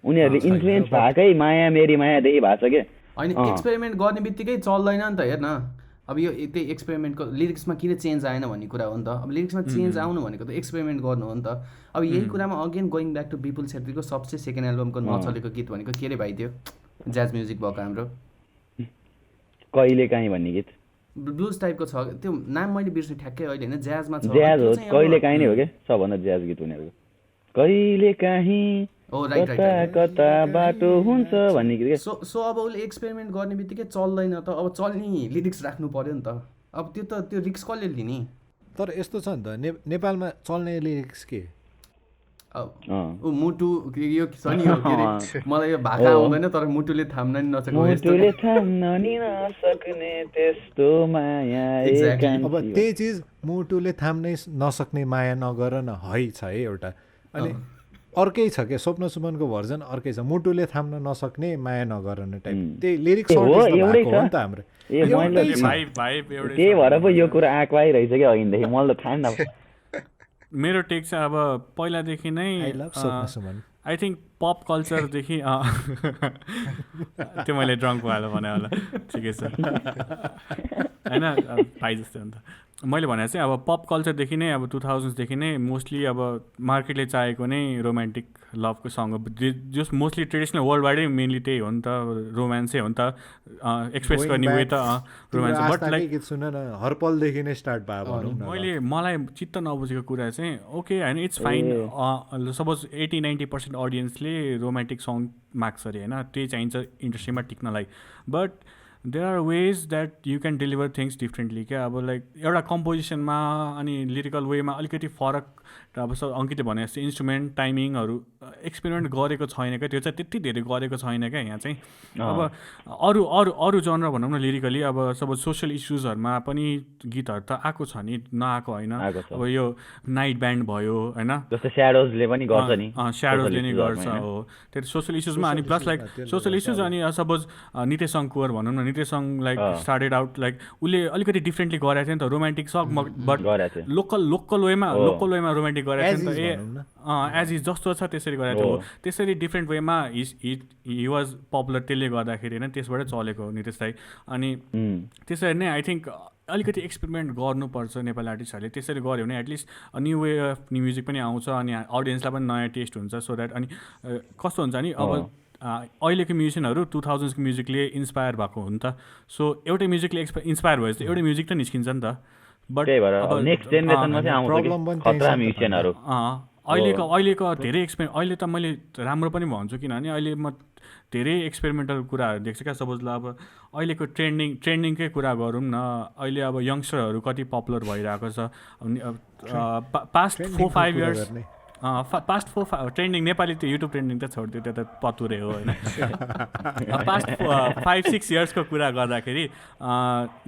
उनीहरूले इन्फ्लुएन्स भएकै माया मेरी मायादेखि भएको छ के। होइन एक्सपेरिमेन्ट गर्ने बित्तिकै चल्दैन नि त। हेर्न अब यो त्यही एक्सपेरिमेन्टको लिरिक्समा किन चेन्ज आएन भन्ने कुरा हो नि त। अब लिरिक्समा चेन्ज आउनु भनेको त एक्सपेरिमेन्ट गर्नु हो नि त। अब यही कुरामा अगेन गोइङ ब्याक टु विपुल छेत्रीको सबसे सेकेन्ड एल्बमको नचलेको गीत भनेको के रे भाइ त्यो ज्याज म्युजिक भएको हाम्रो कहिले काहीँ भन्ने गीत ब्लुज टाइपको छ त्यो नाम मैले बिर्सेँ ठ्याक्कै अहिले होइन ज्याजमा छ ज्याज हो, कहिले काहीँ नै हो क्या सबभन्दा ज्याज गीत उनीहरूको। कहिले काहीँ हो राइट कता कता बाटो हुन्छ भन्ने गीत के। सो अब उसले एक्सपेरिमेन्ट गर्ने बित्तिकै चल्दैन त। अब चल्ने लिरिक्स राख्नु पर्यो नि त। अब त्यो रिक्स कसले लिने? तर यस्तो छ नि त नेपालमा चल्ने लिरिक्स के ऊ मुटु यो छ नि यो के अरे मलाई यो भाका आउँदैन तर मुटुले थाम्न नि नसक्ने मुटुले थाम्न नि नसक्ने त्यस्तो माया एकान्ती। अब त्यही चिज मुटुले थाम्नै नसक्ने माया नगर न है छ है एउटा। अनि अर्कै छ क्या स्वप्न सुमनको भर्जन अर्कै छ, मुटुले थाम्न नसक्ने माया नगर न टाइप। त्यही लिरिक्स हो नि त हाम्रो। त्यही भएर पो यो कुरा आएको आइरहेछ क्या अघिदेखि, मलाई त थाहा न। मेरो टेक चाहिँ अब पहिलादेखि नै आई थिङ्क पप कल्चरदेखि त्यो मैले ड्रङ्क भएर भने होला ठिकै छ होइन भाइ जस्तै अन्त मैले भने चाहिँ अब पप कल्चरदेखि नै अब 2000sदेखि नै मोस्टली अब मार्केटले चाहेको नै रोमान्टिक लभको सङ्ग जस मोस्टली ट्रेडिसनल वर्ल्ड वाइडै मेनली त्यही हो नि त, रोमान्सै हो नि त एक्सप्रेस गर्ने वे त रोमान्स। बट लाइक सुन न हरपलदेखि नै स्टार्ट भयो मलाई चित्त नबुझेको कुरा चाहिँ ओके होइन इट्स फाइन। सपोज 80-90% अडियन्सले रोमान्टिक सङ माग्छ अरे होइन, त्यही चाहिन्छ इन्डस्ट्रीमा टिक्नलाई। But there are ways that you can deliver things differently क्या। अब लाइक एउटा कम्पोजिसनमा अनि लिरिकल वेमा अलिकति फरक अब अङ्कितले भने जस्तो इन्स्ट्रुमेन्ट टाइमिङहरू एक्सपेरिमेन्ट गरेको छैन क्या, त्यो चाहिँ त्यति धेरै गरेको छैन क्या यहाँ चाहिँ। अब अरू जनर भनौँ न लिरिकली अब सपोज सोसियल इस्युजहरूमा पनि गीतहरू त आएको छ नि, नआएको होइन। अब यो नाइट ब्यान्ड भयो होइन, जस्तो स्याडोजले पनि गर्छ नि, स्याडोजले नि गर्छ हो त्यो सोसियल इस्युजमा। अनि प्लस लाइक सोसियल इस्युज अनि सपोज नितेश कुँवर भनौँ न, Nitesh like started out like उसले अलिकति डिफ्रेन्टली गरेको थियो नि त रोमान्टिक सङ, बट लोकल वेमा रोमान्टिक गरेको थियो नि त। एज इज जस्तो छ त्यसरी गरेको थियो, त्यसरी डिफ्रेन्ट वेमा हि वाज पपुलर, त्यसले गर्दाखेरि होइन त्यसबाट चलेको नितेश राई। अनि त्यसरी नै आई थिङ्क अलिकति एक्सपेरिमेन्ट गर्नुपर्छ नेपाली आर्टिस्टहरूले। त्यसरी गऱ्यो भने at least new way of music पनि आउँछ अनि अडियन्सलाई पनि नयाँ टेस्ट हुन्छ। सो द्याट अनि कस्तो हुन्छ नि अब अहिलेको म्युजिसियनहरू 2000sको म्युजिकले इन्सपायर भएको हो नि त। सो एउटै म्युजिकले इन्सपायर भएपछि एउटै म्युजिक त निस्किन्छ नि त। बट नेक्स्ट जेनेरेसनमा चाहिँ आउँछ खतरा म्युजिसियनहरू। अहिलेको धेरै अहिले त मैले राम्रो पनि भन्छु किनभने अहिले म धेरै एक्सपेरिमेन्टल कुराहरू देख्छु क्या। सपोज ल अब अहिलेको ट्रेन्डिङकै कुरा गरौँ न, अहिले अब यङ्स्टरहरू कति पपुलर भइरहेको छ। Past 4-5 years past 4-5 trending Nepali त्यो युट्युब ट्रेन्डिङ त छोडिदियो, त्यो त पतुरे हो होइन। पास्ट 5-6 इयर्सको कुरा गर्दाखेरि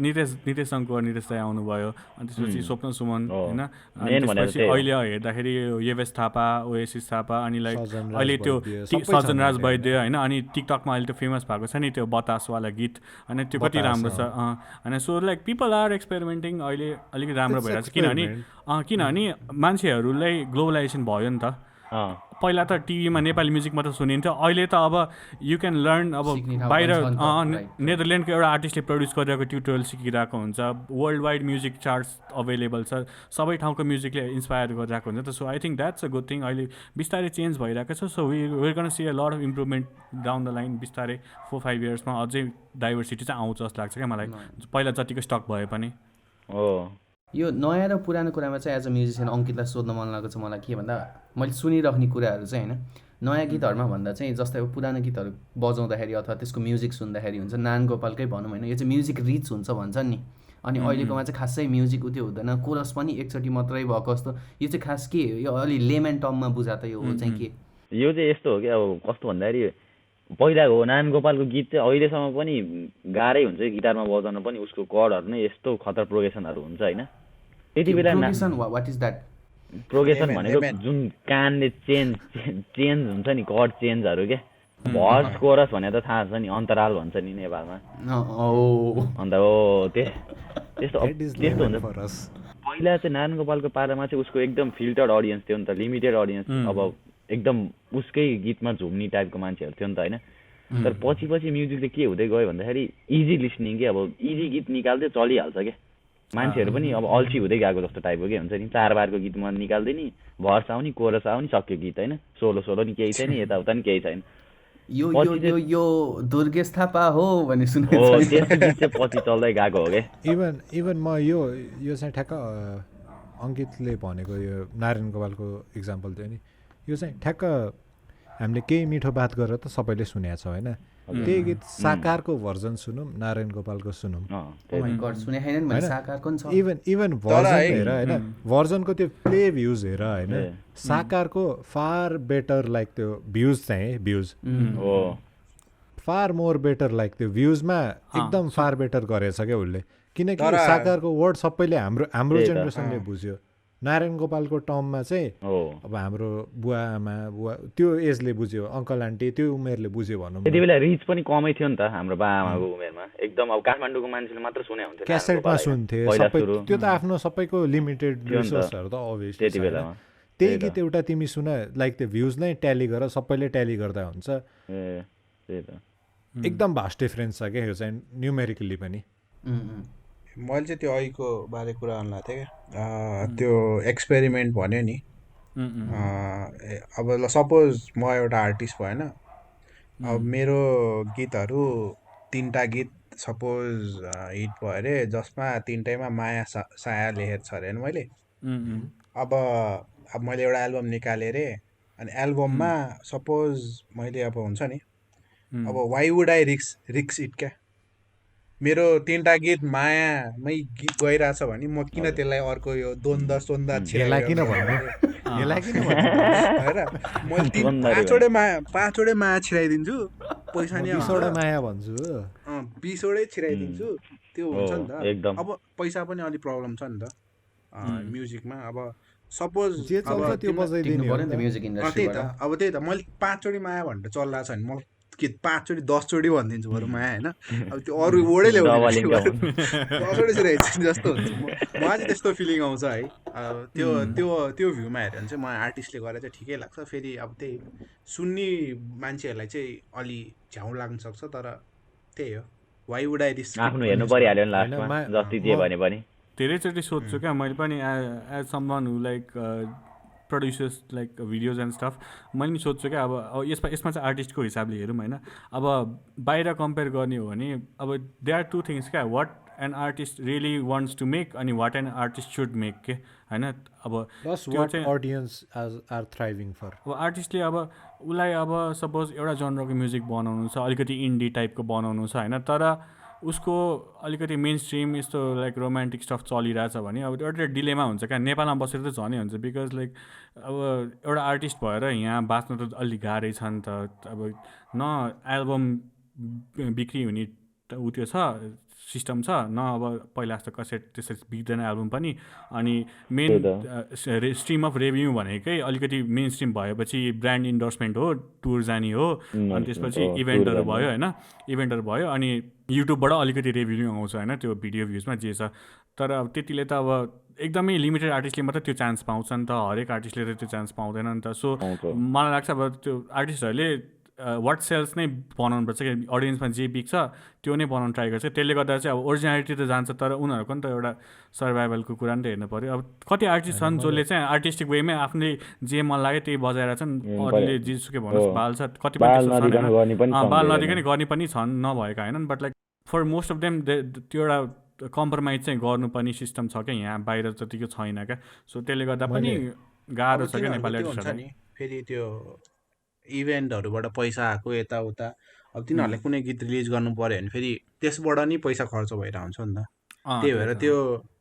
नितेश कुँवर नितेश राई आउनुभयो, अनि त्यसपछि स्वप्न सुमन होइन, त्यसपछि अहिले हेर्दाखेरि यवेश थापा, ओएसिस थापा, अनि लाइक अहिले त्यो सजन राज वैद्य होइन, अनि टिकटकमा अहिले त्यो फेमस भएको छ नि त्यो बतासवाला गीत होइन, त्यो कति राम्रो छ होइन। So like people are experimenting अहिले अलिकति राम्रो भइरहेको छ किनभने मान्छेहरूलाई ग्लोबलाइजेसन भयो नि त। पहिला त टिभीमा नेपाली म्युजिक मात्र सुनिन्थ्यो, अहिले त अब यु क्यान लर्न। अब बाहिर नेदरल्यान्डको एउटा आर्टिस्टले प्रड्युस गरिरहेको ट्युटोरियल सिकिरहेको हुन्छ, world wide music charts available छ, सबै ठाउँको म्युजिकले इन्सपायर गरिरहेको हुन्छ त। So I think that's a good thing. अहिले बिस्तारै चेन्ज भइरहेको छ। So we gonna see a lot of improvement down the line. बिस्तारै 4-5 इयर्समा अझै डाइभर्सिटी चाहिँ आउँछ जस्तो लाग्छ क्या मलाई, पहिला जतिको स्टक भए पनि। यो नयाँ र पुरानो कुरामा चाहिँ एज अ म्युजिसियन अङ्कितलाई सोध्न मन लागेको छ मलाई के भन्दा मैले सुनिराख्ने कुराहरू चाहिँ होइन, नयाँ गीतहरूमा भन्दा चाहिँ जस्तै अब पुरानो गीतहरू बजाउँदाखेरि अथवा त्यसको म्युजिक सुन्दाखेरि हुन्छ नान गोपालकै भनौँ होइन, यो चाहिँ म्युजिक रिच हुन्छ भन्छन् नि। अनि अहिलेकोमा चाहिँ खासै म्युजिक उयो हुँदैन, कोरस पनि एकचोटि मात्रै भएको जस्तो। यो चाहिँ खास के यो अलि लेमन टर्ममा बुझा त यो चाहिँ के? यो चाहिँ यस्तो हो कि अब कस्तो भन्दाखेरि पहिलाको नान गोपालको गीत चाहिँ अहिलेसम्म पनि गाह्रै हुन्छ गिटारमा बजाउन पनि, उसको कर्डहरू नै यस्तो खतरा प्रोग्रेसनहरू हुन्छ होइन। त्यति बेला वाट इज द्याट प्रोग्रेसन भनेको जुन कानले चेन्ज हुन्छ नि, कर्ड चेन्जहरू के भर्स कोरस भने त थाहा छ नि, अन्तराल भन्छ नि नेपालमा। अन्त हो त्यस्तो हुन्छ। पहिला चाहिँ नारायण गोपालको पालामा चाहिँ उसको एकदम फिल्टर्ड अडियन्स थियो नि त, लिमिटेड अडियन्स, अब एकदम उसकै गीतमा झुम्ने टाइपको मान्छेहरू थियो नि त होइन। तर पछि म्युजिकले के हुँदै गयो भन्दाखेरि इजी लिसनिङ के, अब इजी गीत निकाल्दै चलिहाल्छ क्या, मान्छेहरू पनि अब अल्छी हुँदै गएको जस्तो टाइपको के हुन्छ नि, 4 बारको गीतमा निकाल्दै नि भर्स आउने कोरस आउने सक्यो गीत होइन, सोलो नि केही छैन, यताउता नि केही छैन। यो दुर्गेश थापा हो भने सुने हो त्यस्तो गीत चाहिँ पछि चल्दै गएको हो क्या। इभन म यो चाहिँ ठ्याक्क अङ्कितले भनेको यो नारायण गोपालको इक्जाम्पल थियो नि, यो चाहिँ ठ्याक्क हामीले केही मिठो बात गरेर त सबैले सुनेको छ होइन। त्यही गीत साकारको भर्जन सुनौँ, नारायण गोपालको सुनौँ, इभन भर्जन हेर होइन, भर्जनको त्यो प्ले भ्युज हेर होइन, साकारको फार बेटर लाइक त्यो भ्युज चाहिँ views far more better like त्यो भ्युजमा एकदम फार बेटर गरेछ क्या उसले, किनकि साकारको वर्ड सबैले हाम्रो जेनेरेसनले बुझ्यो। नारायण गोपालको टर्ममा चाहिँ अब हाम्रो बुवा आमा त्यो एजले बुझ्यो, अङ्कल आन्टी त्यो उमेरले बुझ्यो भनौँ। त्यति बेला रिच पनि कमै थियो नि त हाम्रो बा आमाको उमेरमा, एकदम अब काठमाडौँको मान्छेले मात्र सुने हुन्थ्यो, क्यासेटमा सुन्थे सबै, त्यो त आफ्नो सबैको लिमिटेड रिसोर्सहरू त अभियसली त्यति बेला। त्यही गीत एउटा तिमी सुन लाइक त्यो भ्युज नै ट्याली गर, सबैले ट्याली गर्दा हुन्छ, एकदम भास्ट डिफरेन्स छ क्या यो चाहिँ न्युमेरिकली पनि। मैले चाहिँ त्यो अहिलेको बारे कुरा गर्नु लाग्थेँ क्या, त्यो एक्सपेरिमेन्ट भन्यो नि। अब ल सपोज म एउटा आर्टिस्ट भएन, अब मेरो गीतहरू 3टा गीत सपोज हिट भयो अरे, जसमा 3टैमा माया साया लेखेको छ अरे होइन मैले। अब मैले एउटा एल्बम निकालेँ अरे, अनि एल्बममा सपोज मैले अब हुन्छ नि, अब वाइ वुड आई रिक्स इट क्या, मेरो 3टा गीत मायामै गीत गइरहेछ भने म किन त्यसलाई अर्को यो द्वन्द छिराइदिन्छु पाँचवटै माया छिराइदिन्छु, पैसा नि 20वटा माया भन्छु, 20वटै छिराइदिन्छु, त्यो हुन्छ नि त। अब पैसा पनि अलिक प्रब्लम छ नि त म्युजिकमा। अब सपोज त्यही त मैले 5चोटि माया भनेर चल्ला छ भने म के 5चोटि 10चोटि भनिदिन्छु बरु माया होइन। अब त्यो अरू वर्डै ल्याउने 10वटै छिराइदिन्छु जस्तो हुन्छ। मलाई चाहिँ त्यस्तो फिलिङ आउँछ है। त्यो भ्यूमा हेऱ्यो भने चाहिँ म आर्टिस्टले गरेर चाहिँ ठिकै लाग्छ। फेरि अब त्यही सुन्ने मान्छेहरूलाई चाहिँ अलि झ्याउ लाग्न सक्छ, तर त्यही हो वाइ वुड आई रिस्क, आफ्नो हेर्नु परिहाल्यो नि लास्टमा जति दिए भने पनि। धेरैचोटि सोध्छु क्या मैले पनि as someone who like producers like videos and stuff, मैले पनि सोध्छु क्या। अब यसमा चाहिँ आर्टिस्टको हिसाबले हेरौँ होइन, अब बाहिर कम्पेयर गर्ने हो भने अब दे आर 2 थिङ्स क्या, what an artist really wants to make अनि what an artist should make के होइन। अब त्यो चाहिँ अडियन्स आर थ्राइभिङ फर, अब आर्टिस्टले अब उसलाई अब सपोज एउटा जनरको म्युजिक बनाउनु छ, अलिकति इन्डी टाइपको बनाउनु छ होइन, तर उसको अलिकति मेन स्ट्रिम यस्तो लाइक रोमान्टिक स्टफ चलिरहेछ भने अब एउटा डिलेमा हुन्छ क्या। नेपालमा बसेर त झनै हुन्छ, बिकज लाइक अब एउटा आर्टिस्ट भएर यहाँ बाँच्नु त अलिक गाह्रै छ नि त। अब न एल्बम बिक्री हुने ऊ त्यो छ सिस्टम छ, न अब पहिला जस्तो कसेट त्यसरी बिक्दैन एल्बम पनि। अनि मेन स्ट्रिम अफ रेभेन्यू भनेकै अलिकति मेन स्ट्रिम भएपछि ब्रान्ड इन्डोर्समेन्ट हो, टुर जाने हो, अनि त्यसपछि इभेन्टहरू भयो होइन, इभेन्टहरू भयो, अनि युट्युबबाट अलिकति रेभेन्यू आउँछ होइन त्यो भिडियो भ्युजमा जे छ। तर अब त्यतिले त अब एकदमै लिमिटेड आर्टिस्टले मात्रै त्यो चान्स पाउँछ नि त, हरेक आर्टिस्टले त त्यो चान्स पाउँदैन नि त। सो मलाई लाग्छ अब त्यो आर्टिस्टहरूले वाट सेल्स नै बनाउनुपर्छ कि अडियन्समा जे बिक्छ त्यो नै बनाउनु ट्राई गर्छ। त्यसले गर्दा चाहिँ अब ओरिजिनालिटी त जान्छ, तर उनीहरूको नि त एउटा सर्भाइभलको कुरा नि त हेर्नु पऱ्यो। अब कति आर्टिस्ट छन् जसले चाहिँ आर्टिस्टिक वेमै आफूले जे मन लाग्यो त्यही बजाएर छन्, अरूले जेसुकै भन्नुहोस् बाल्छ, कति पनि बाल नदिकन गर्ने पनि छन्, नभएका होइनन्। But like for most of them त्यो एउटा कम्प्रोमाइज चाहिँ गर्नुपर्ने सिस्टम छ क्या, यहाँ बाहिर जतिको छैन क्या। सो त्यसले गर्दा पनि गाह्रो छ क्या नेपाली आर्टिस्टहरू। फेरि त्यो इभेन्टहरूबाट पैसा आएको यताउता, अब तिनीहरूले कुनै गीत रिलिज गर्नु पऱ्यो भने फेरि त्यसबाट नि पैसा खर्च भएर हुन्छ नि त। त्यही भएर त्यो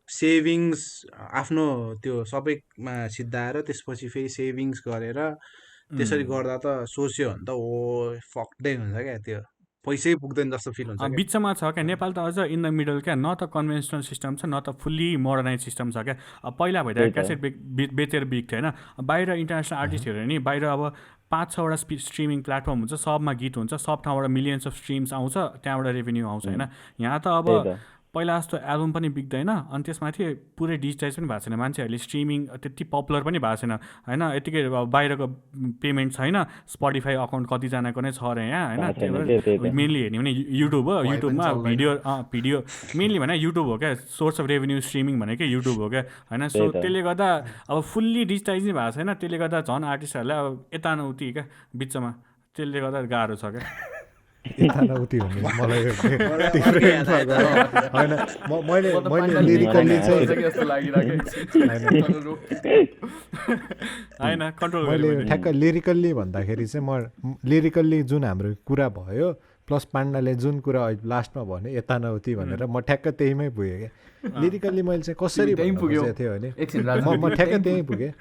सेभिङ्स आफ्नो त्यो सबैमा सिद्धाएर त्यसपछि फेरि सेभिङ्स गरेर त्यसरी गर्दा त सोच्यो भने त फक्दै हुन्छ क्या त्यो पैसै पुग्दैन जस्तो फिल हुन्छ क्या। बिचमा छ क्या नेपाल त अझ इन द मिडल क्या, न त कन्भेन्सनल सिस्टम छ न त फुल्ली मोडर्नाइज सिस्टम छ क्या। पहिला भइरहेको क्यासेट बेचेर बिक्थ्यो होइन, बाहिर इन्टरनेसनल आर्टिस्ट हेऱ्यो भने बाहिर अब 5-6वटा स्ट्रिमिङ प्लेटफर्म हुन्छ, सबमा गीत हुन्छ, सब ठाउँबाट मिलियन्स अफ स्ट्रिम्स आउँछ, त्यहाँबाट रेभेन्यू आउँछ होइन। यहाँ त अब पहिला जस्तो एल्बम पनि बिक्दैन, अनि त्यसमाथि पुरै डिजिटाइज पनि भएको छैन, मान्छेहरूले स्ट्रिमिङ त्यति पपुलर पनि भएको छैन होइन। यतिकै बाहिरको पेमेन्ट छैन, स्पोटिफाई अकाउन्ट कतिजनाको नै छ अरे यहाँ होइन। मेनली हेर्ने भने युट्युब हो, युट्युबमा भिडियो मेनली भने युट्युब हो क्या, सोर्स अफ रेभेन्यू स्ट्रिमिङ भनेको युट्युब हो क्या होइन। सो त्यसले गर्दा अब फुल्ली डिजिटाइज नै भएको छैन, त्यसले गर्दा झन् आर्टिस्टहरूलाई अब यता नउति क्या बिचमा, त्यसले गर्दा गाह्रो छ क्या। यताउति भन्ने मलाई होइन, मैले लिरिकल्ली चाहिँ होइन कन्ट्रोल, मैले ठ्याक्क लिरिकल्ली भन्दाखेरि चाहिँ म लिरिकल्ली जुन हाम्रो कुरा भयो प्लस पाण्डाले जुन कुरा लास्टमा भन्यो यताउति भनेर म ठ्याक्क त्यहीमै पुगेँ क्या। लिरिकल्ली मैले चाहिँ कसरी पुगेको थियो भने म ठ्याक्क त्यहीँ पुगेँ,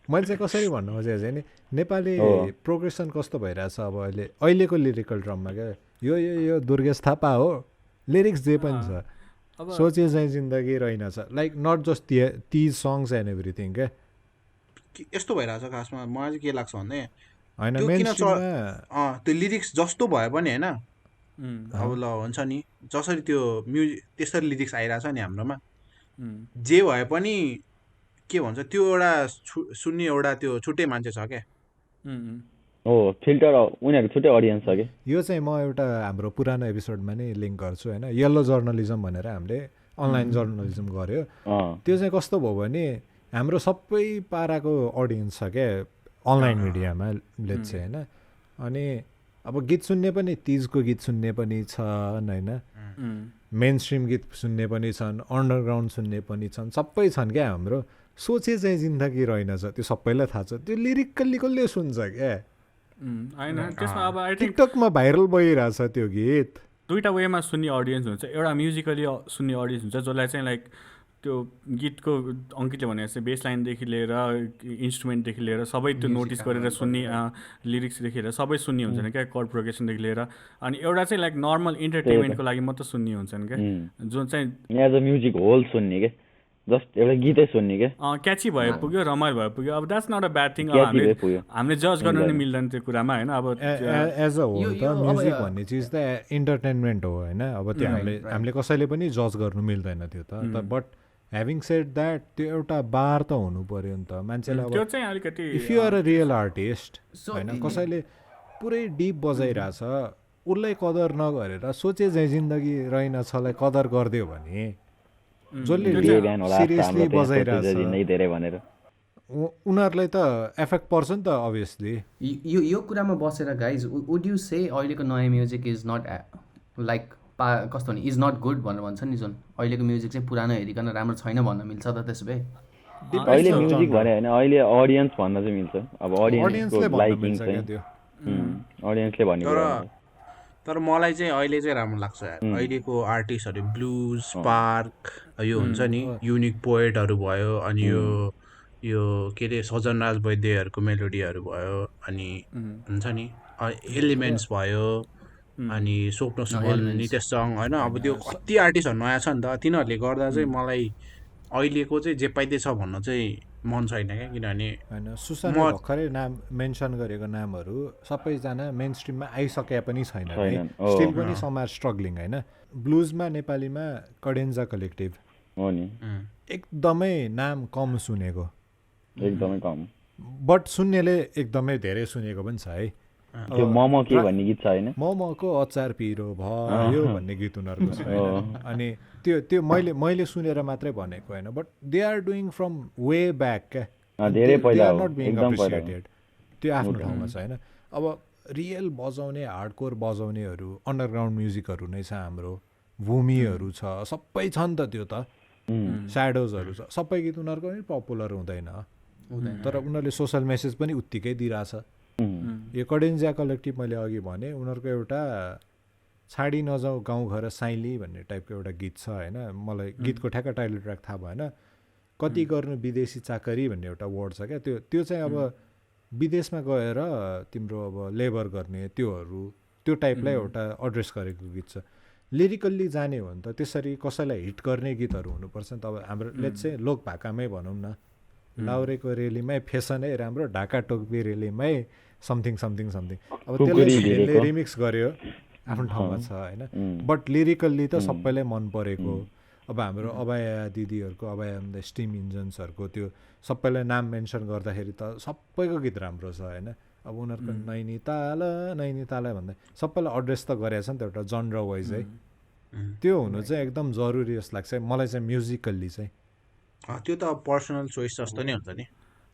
मैले चाहिँ कसरी भन्नु खोजेको चाहिँ नि नेपाली प्रोग्रेसन कस्तो भइरहेछ अब अहिलेको लिरिकल ड्रममा क्या। यो दुर्गेश थापा हो, लिरिक्स जे पनि छ, सोचे चाहिँ जिन्दगी रहेनछ, like not just these songs and everything क्या। यस्तो भइरहेछ खासमा मलाई चाहिँ के लाग्छ भने होइन त्यो लिरिक्स जस्तो भयो पनि होइन, अब ल हुन्छ नि जसरी त्यो म्युजिक त्यसरी लिरिक्स आइरहेछ नि हाम्रोमा, जे भए पनि के भन्छ त्यो एउटा सुन्ने एउटा त्यो छुट्टै मान्छे छ क्या। हो फिल्टर, उनीहरूको छुट्टै अडियन्स छ कि। यो चाहिँ म एउटा हाम्रो पुरानो एपिसोडमा नै लिङ्क गर्छु होइन, येल्लो जर्नलिजम भनेर हामीले अनलाइन जर्नलिजम गऱ्यो। त्यो चाहिँ कस्तो भयो भने हाम्रो सबै पाराको अडियन्स छ क्या अनलाइन मिडियामा लेट्स चाहिँ होइन। अनि अब गीत सुन्ने पनि तिजको गीत सुन्ने पनि छन् होइन, मेन स्ट्रिम गीत सुन्ने पनि छन्, अन्डरग्राउन्ड सुन्ने पनि छन्, सबै छन् क्या हाम्रो। सोचे चाहिँ जिन्दगी रहेनछ त्यो सबैलाई थाहा छ, त्यो लिरिकल्ली कसले सुन्छ क्या होइन। त्यसमा अब टिकटकमा भाइरल भइरहेछ त्यो गीत। दुईवटा वेमा सुन्ने अडियन्स हुन्छ, एउटा म्युजिकली सुन्ने अडियन्स हुन्छ जसलाई चाहिँ लाइक त्यो गीतको अङ्कितले भने जस्तै बेस लाइनदेखि लिएर इन्स्ट्रुमेन्टदेखि लिएर सबै त्यो नोटिस गरेर सुन्ने, लिरिक्सदेखि लिएर सबै सुन्ने हुन्छन् क्या, कर्ड प्रोग्रेसनदेखि लिएर। अनि एउटा चाहिँ लाइक नर्मल इन्टरटेनमेन्टको लागि मात्रै सुन्ने हुन्छन् क्या, जुन चाहिँ एज अ म्युजिक होल सुन्ने क्या, जस्ट एउटा गीतै सुन्ने क्या, क्याची भए पुग्यो, रमाइलो भए पुग्यो। अब that's not a bad thing, हामीले जज गर्न नि मिल्दैन त्यो कुरामा होइन। अब एज अ होल त म्युजिक भन्ने चिज त इन्टरटेनमेन्ट हो होइन, अब त्यो हामीले कसैले पनि जज गर्नु मिल्दैन त्यो त। बट ह्याभिङ सेड द्याट त्यो एउटा बार त हुनु पऱ्यो नि त मान्छेलाई। त्यो चाहिँ अलिकति if you are a real artist होइन, कसैले पुरै डिप बजाइरहेछ उसलाई कदर नगरेर सोचे चाहिँ जिन्दगी रहेनछलाई कदर गरिदियो भने जसले सिरियसली बजाइरहेछ उनीहरूलाई त एफेक्ट पर्छ नि त अभियसली। यो कुरामा बसेर गाइज वुड यु से अहिलेको नयाँ म्युजिक इज नट लाइक कस्तो भने इज नट गुड भनेर भन्छ नि, जुन अहिलेको म्युजिक चाहिँ पुरानो हेरिकन राम्रो छैन भन्न मिल्छ त त्यसो भए? अहिले म्युजिक भने होइन, अहिले अडियन्स भन्न चाहिँ मिल्छ। अब अडियन्सले भन्ने तर मलाई चाहिँ अहिले चाहिँ राम्रो लाग्छ अहिलेको आर्टिस्टहरू, ब्लुज पार्क यो हुन्छ नि, युनिक पोएटहरू भयो, अनि यो के अरे सजन राज वैद्यहरूको मेलोडीहरू भयो, अनि हुन्छ नि एलिमेन्ट्स भयो, अनि स्वप्न सुमन, नितेश सङ होइन। अब त्यो कति आर्टिस्टहरू नयाँ छ नि त, तिनीहरूले गर्दा चाहिँ मलाई अहिलेको चाहिँ जे पाइँदैछ भन्न चाहिँ मन छैन क्या। किनभने होइन सुशान्तले भर्खरै नाम मेन्सन गरेको नामहरू सबैजना मेन स्ट्रिममा आइसके पनि छैन, स्टिल पनि सम आर स्ट्रगलिङ होइन। ब्लुजमा नेपालीमा कडेन्जा कलेक्टिभ हो नि, एकदमै नाम कम सुनेको, एकदमै कम, बट सुन्नेले एकदमै धेरै सुनेको पनि छ है। त्यो मोमो के भन्ने गीत छ होइन, मोमोको अचार पिरो भयो भन्ने गीत उनीहरूको छ होइन। अनि त्यो मैले सुनेर मात्रै भनेको होइन, but they are doing from way back क्या, धेरै पहिला हो, नट बिङ एप्रिसिएटेड, त्यो आफ्नो ठाउँमा छ होइन। अब रियल बजाउने हार्डकोर बजाउनेहरू अन्डरग्राउन्ड म्युजिकहरू नै छ हाम्रो, भूमिहरू छ, सबै छ नि त, त्यो त स्याडोजहरू छ, सबै गीत उनीहरूको पनि पपुलर हुँदैन, तर उनीहरूले सोसल मेसेज पनि उत्तिकै दिइरहेछ। यो कडेन्जा कलेक्टिभ मैले अघि भने उनीहरूको एउटा छाडी नजाऊ गाउँ घर साइली भन्ने टाइपको एउटा गीत छ होइन, मलाई गीतको ठ्याक्क टाइटल ट्र्याक थाहा भएन, कति गर्नु विदेशी चाकरी भन्ने एउटा वर्ड छ क्या, त्यो चाहिँ अब विदेशमा गएर तिम्रो अब लेबर गर्ने त्यो टाइपलाई एउटा एड्रेस गरेको गीत छ। लिरिकल्ली जाने हो भने त त्यसरी कसैलाई हिट गर्ने गीतहरू हुनुपर्छ नि त। अब हाम्रो लेट्स चाहिँ लोक भाकामै भनौँ न, लाउरेको रेलीमै फेसनै राम्रो, ढाका टोपी रेलीमै समथिङ समथिङ समथिङ। अब त्यसले रिमिक्स गर्यो आफ्नो ठाउँमा छ होइन, बट लिरिकल्ली त सबैलाई मन परेको। अब हाम्रो अभया दिदीहरूको, अभया स्टिम इन्जन्सहरूको त्यो सबैलाई नाम मेन्सन गर्दाखेरि त सबैको गीत राम्रो छ होइन। अब उनीहरूको नैनीताल नैनीताल भन्दा सबैलाई एड्रेस त गरेको छ नि त एउटा जनर वाइज है। त्यो हुनु चाहिँ एकदम जरुरी जस्तो लाग्छ मलाई चाहिँ म्युजिकल्ली चाहिँ। त्यो त पर्सनल चोइस जस्तो नै हुन्छ नि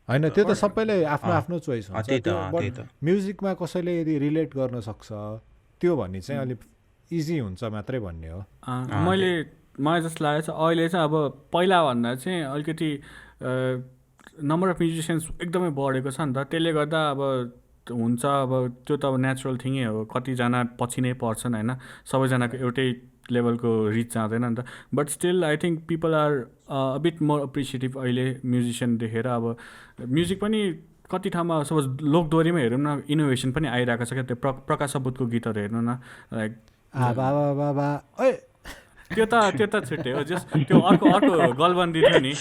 होइन, त्यो त सबैले आफ्नो आफ्नो चोइस हुन्छ। बट म्युजिकमा कसैले यदि रिलेट गर्न सक्छ त्यो भन्ने चाहिँ अलिक इजी हुन्छ मात्रै भन्ने हो। मलाई जस्तो लागेको छ अहिले चाहिँ अब पहिलाभन्दा चाहिँ अलिकति नम्बर अफ म्युजिसियन्स एकदमै बढेको छ नि त। त्यसले गर्दा अब हुन्छ, अब त्यो त अब नेचुरल थिङै हो, कतिजना पछि नै पर्छन् होइन, सबैजनाको एउटै लेभलको रिच जाँदैन नि त। But still I think people are a bit more appreciative अहिले म्युजिसियन देखेर। अब म्युजिक पनि कति ठाउँमा सपोज लोकदोहोरीमा हेरौँ न, इनोभेसन पनि आइरहेको छ क्या। त्यो प्रकाश सपुतको गीतहरू हेर्नु न, लाइक त्यो त छुट्टै हो। जस त्यो अर्को गलबन्दी थियो नि,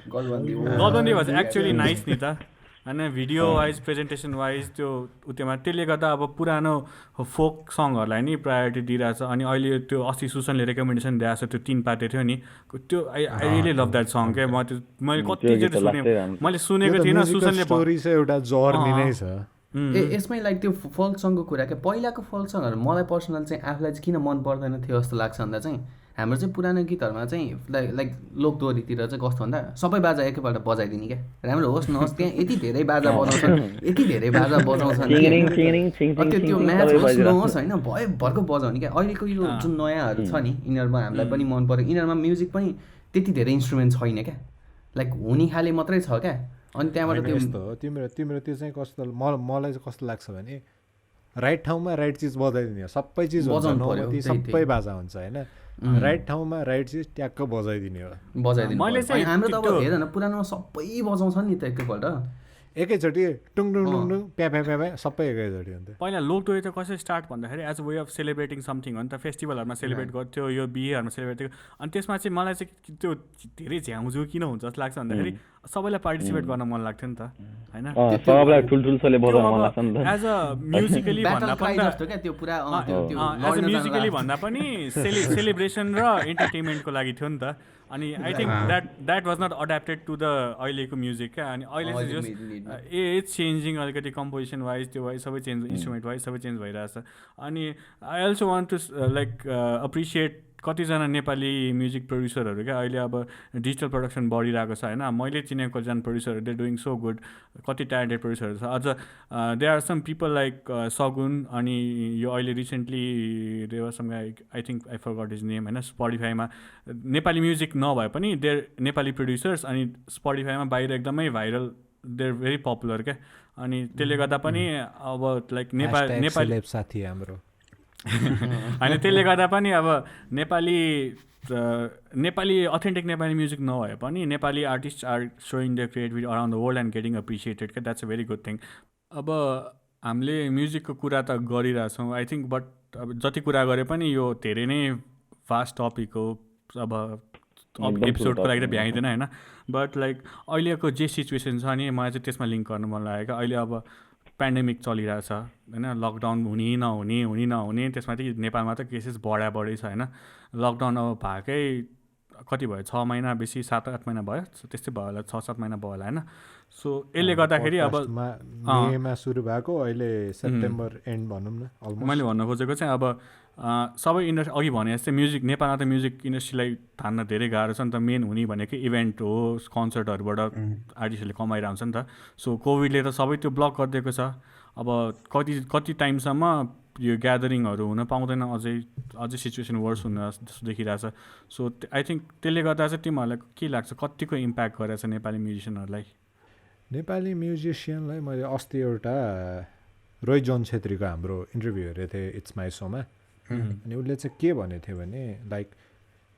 गलबन्दी वाज एक्चुअली नाइस नि त होइन, भिडियो वाइज प्रेजेन्टेसन वाइज त्यो उत्योमा। त्यसले गर्दा अब पुरानो फोक सङहरूलाई नि प्रायोरिटी दिइरहेछ। अनि अहिले त्यो अस्ति सुसनले रेकमेन्डेसन दिएको छ त्यो 3 पार्टे थियो नि, त्यो I really love that song क्या। मैले कतिचोटि सुने, मैले सुनेको थिइनँ, सुसनले एउटा जर्नी नै छ। यसमै लाइक त्यो फोल्क सङको कुरा क्या, पहिलाको फोल्क सङहरू मलाई पर्सनल चाहिँ आफूलाई चाहिँ किन मन पर्दैन थियो जस्तो लाग्छ भन्दा चाहिँ हाम्रो चाहिँ पुरानो गीतहरूमा चाहिँ लाइक लोकदोहोरीतिर चाहिँ कस्तो भन्दा सबै बाजा एकैपल्ट बजाइदिने क्या, राम्रो होस् नहोस् त्यहाँ यति धेरै बाजा बजाउँछन्, यति धेरै बाजा बजाउँछन्, त्यो म्याच होस् नहोस् होइन भयो भरको बजाउने क्या। अहिलेको यो जुन नयाँहरू छ नि यिनीहरूमा हामीलाई पनि मन पऱ्यो, यिनीहरूमा म्युजिक पनि त्यति धेरै इन्स्ट्रुमेन्ट छैन क्या, लाइक हुने खाले मात्रै छ क्या। अनि त्यहाँबाट त्यो तिम्रो त्यो चाहिँ कस्तो मलाई चाहिँ कस्तो लाग्छ भने राइट ठाउँमा राइट चिज बजाइदिने, सबै चिज बजाउनु पर्यो, सबै बाजा हुन्छ होइन, राइट ठाउँमा राइट चिज ट्याक्क बजाइदिने हो। हाम्रो त अब हेर न पुरानोमा सबै बजाउँछ नि त एकैपल्ट, एकैचोटि टुङ टुङ टुङ टुङ प्या प्या प्या प्या सबै एकैचोटि हुन्छ। पहिला लोकदोहोरी त कसरी स्टार्ट भन्दाखेरि as a way of celebrating something हो नि त, फेस्टिभलहरूमा सेलिब्रेट गर्थ्यो, यो बिहेहरूमा सेलिब्रेट थियो। अनि त्यसमा चाहिँ मलाई चाहिँ त्यो धेरै झ्याउझु किन हुन्छ जस्तो लाग्छ भन्दाखेरि सबैलाई पार्टिसिपेट गर्न मन लाग्थ्यो नि त होइन, सबैलाई ठुल्ठुलोले बजाउन मन लाग्छ नि त। एज अ म्युजिकली भन्दा पनि एज अ म्युजिकली भन्दा पनि सेलिब्रेसन र इन्टरटेनमेन्टको लागि थियो नि त। अनि I think that was not adapted to the अहिलेको म्युजिक क्या। अनि अहिले चाहिँ जस्ट इट्स चेन्जिङ, अलिकति कम्पोजिसन वाइज त्यो वाइज सबै चेन्ज, इन्स्ट्रुमेन्ट वाइज सबै चेन्ज भइरहेछ। अनि I also want to like appreciate कतिजना नेपाली म्युजिक प्रड्युसरहरू क्या। अहिले अब डिजिटल प्रडक्सन बढिरहेको छ होइन, मैले चिनेको कतिजना प्रड्युसरहरू दे डुइङ सो गुड, कति ट्यालेन्टेड प्रड्युसरहरू छ। अझ they are some people like Sagun, अनि यो अहिले recently there was some guy, I think I forgot his name होइन, स्पोटिफाईमा नेपाली म्युजिक नभए पनि देयर नेपाली प्रड्युसर्स, अनि स्पोटिफाईमा बाहिर एकदमै भाइरल, देयर भेरी पपुलर क्या। अनि त्यसले गर्दा पनि अब लाइक नेपाली साथी हाम्रो होइन, त्यसले गर्दा पनि अब नेपाली अथेन्टिक नेपाली म्युजिक नभए पनि Nepali artist are showing the creativity around the world and getting appreciated क्या। That's a very good thing. अब हामीले म्युजिकको कुरा त गरिरहेछौँ आई थिङ्क, बट अब जति कुरा गरे पनि यो धेरै नै फास्ट टपिक हो, अब एपिसोडको लागि त भ्याइँदैन होइन। बट लाइक अहिलेको जे सिचुएसन छ नि मलाई चाहिँ त्यसमा लिङ्क गर्नु मन लाग्यो क्या। अहिले अब पेन्डेमिक चलिरहेछ होइन, लकडाउन हुने नहुने त्यसमा चाहिँ नेपालमा त केसेस बढै छ होइन। लकडाउन अब भएकै कति भयो, 6 महिना बेसी 7-8 महिना भयो, त्यस्तै भयो होला, 6-7 महिना भयो होला होइन। सो यसले गर्दाखेरि अब मेमा सुरु भएको अहिले सेप्टेम्बर एन्ड भनौँ न। मैले भन्न खोजेको चाहिँ अब सबै इन्डस्ट्री अघि भने जस्तै म्युजिक नेपालमा त म्युजिक इन्डस्ट्रीलाई थान्न धेरै गाह्रो छ नि त। मेन हुने भनेको इभेन्ट हो, कन्सर्टहरूबाट आर्टिस्टहरूले कमाइरहन्छ नि त। सो कोभिडले त सबै त्यो ब्लक गरिदिएको छ। अब कति टाइमसम्म यो ग्यादरिङहरू हुन पाउँदैन, अझै सिचुएसन वर्स हुन जस्तो देखिरहेछ। सो आई थिङ्क त्यसले गर्दा चाहिँ तिमीहरूलाई के लाग्छ, कतिको इम्प्याक्ट गरेछ नेपाली म्युजिसियनहरूलाई? नेपाली म्युजिसियनलाई मैले अस्ति एउटा रोय जोन छेत्रीको हाम्रो इन्टरभ्यू हेरेको थिएँ इट्स माई सोमा। अनि उसले चाहिँ के भनेको थियो भने like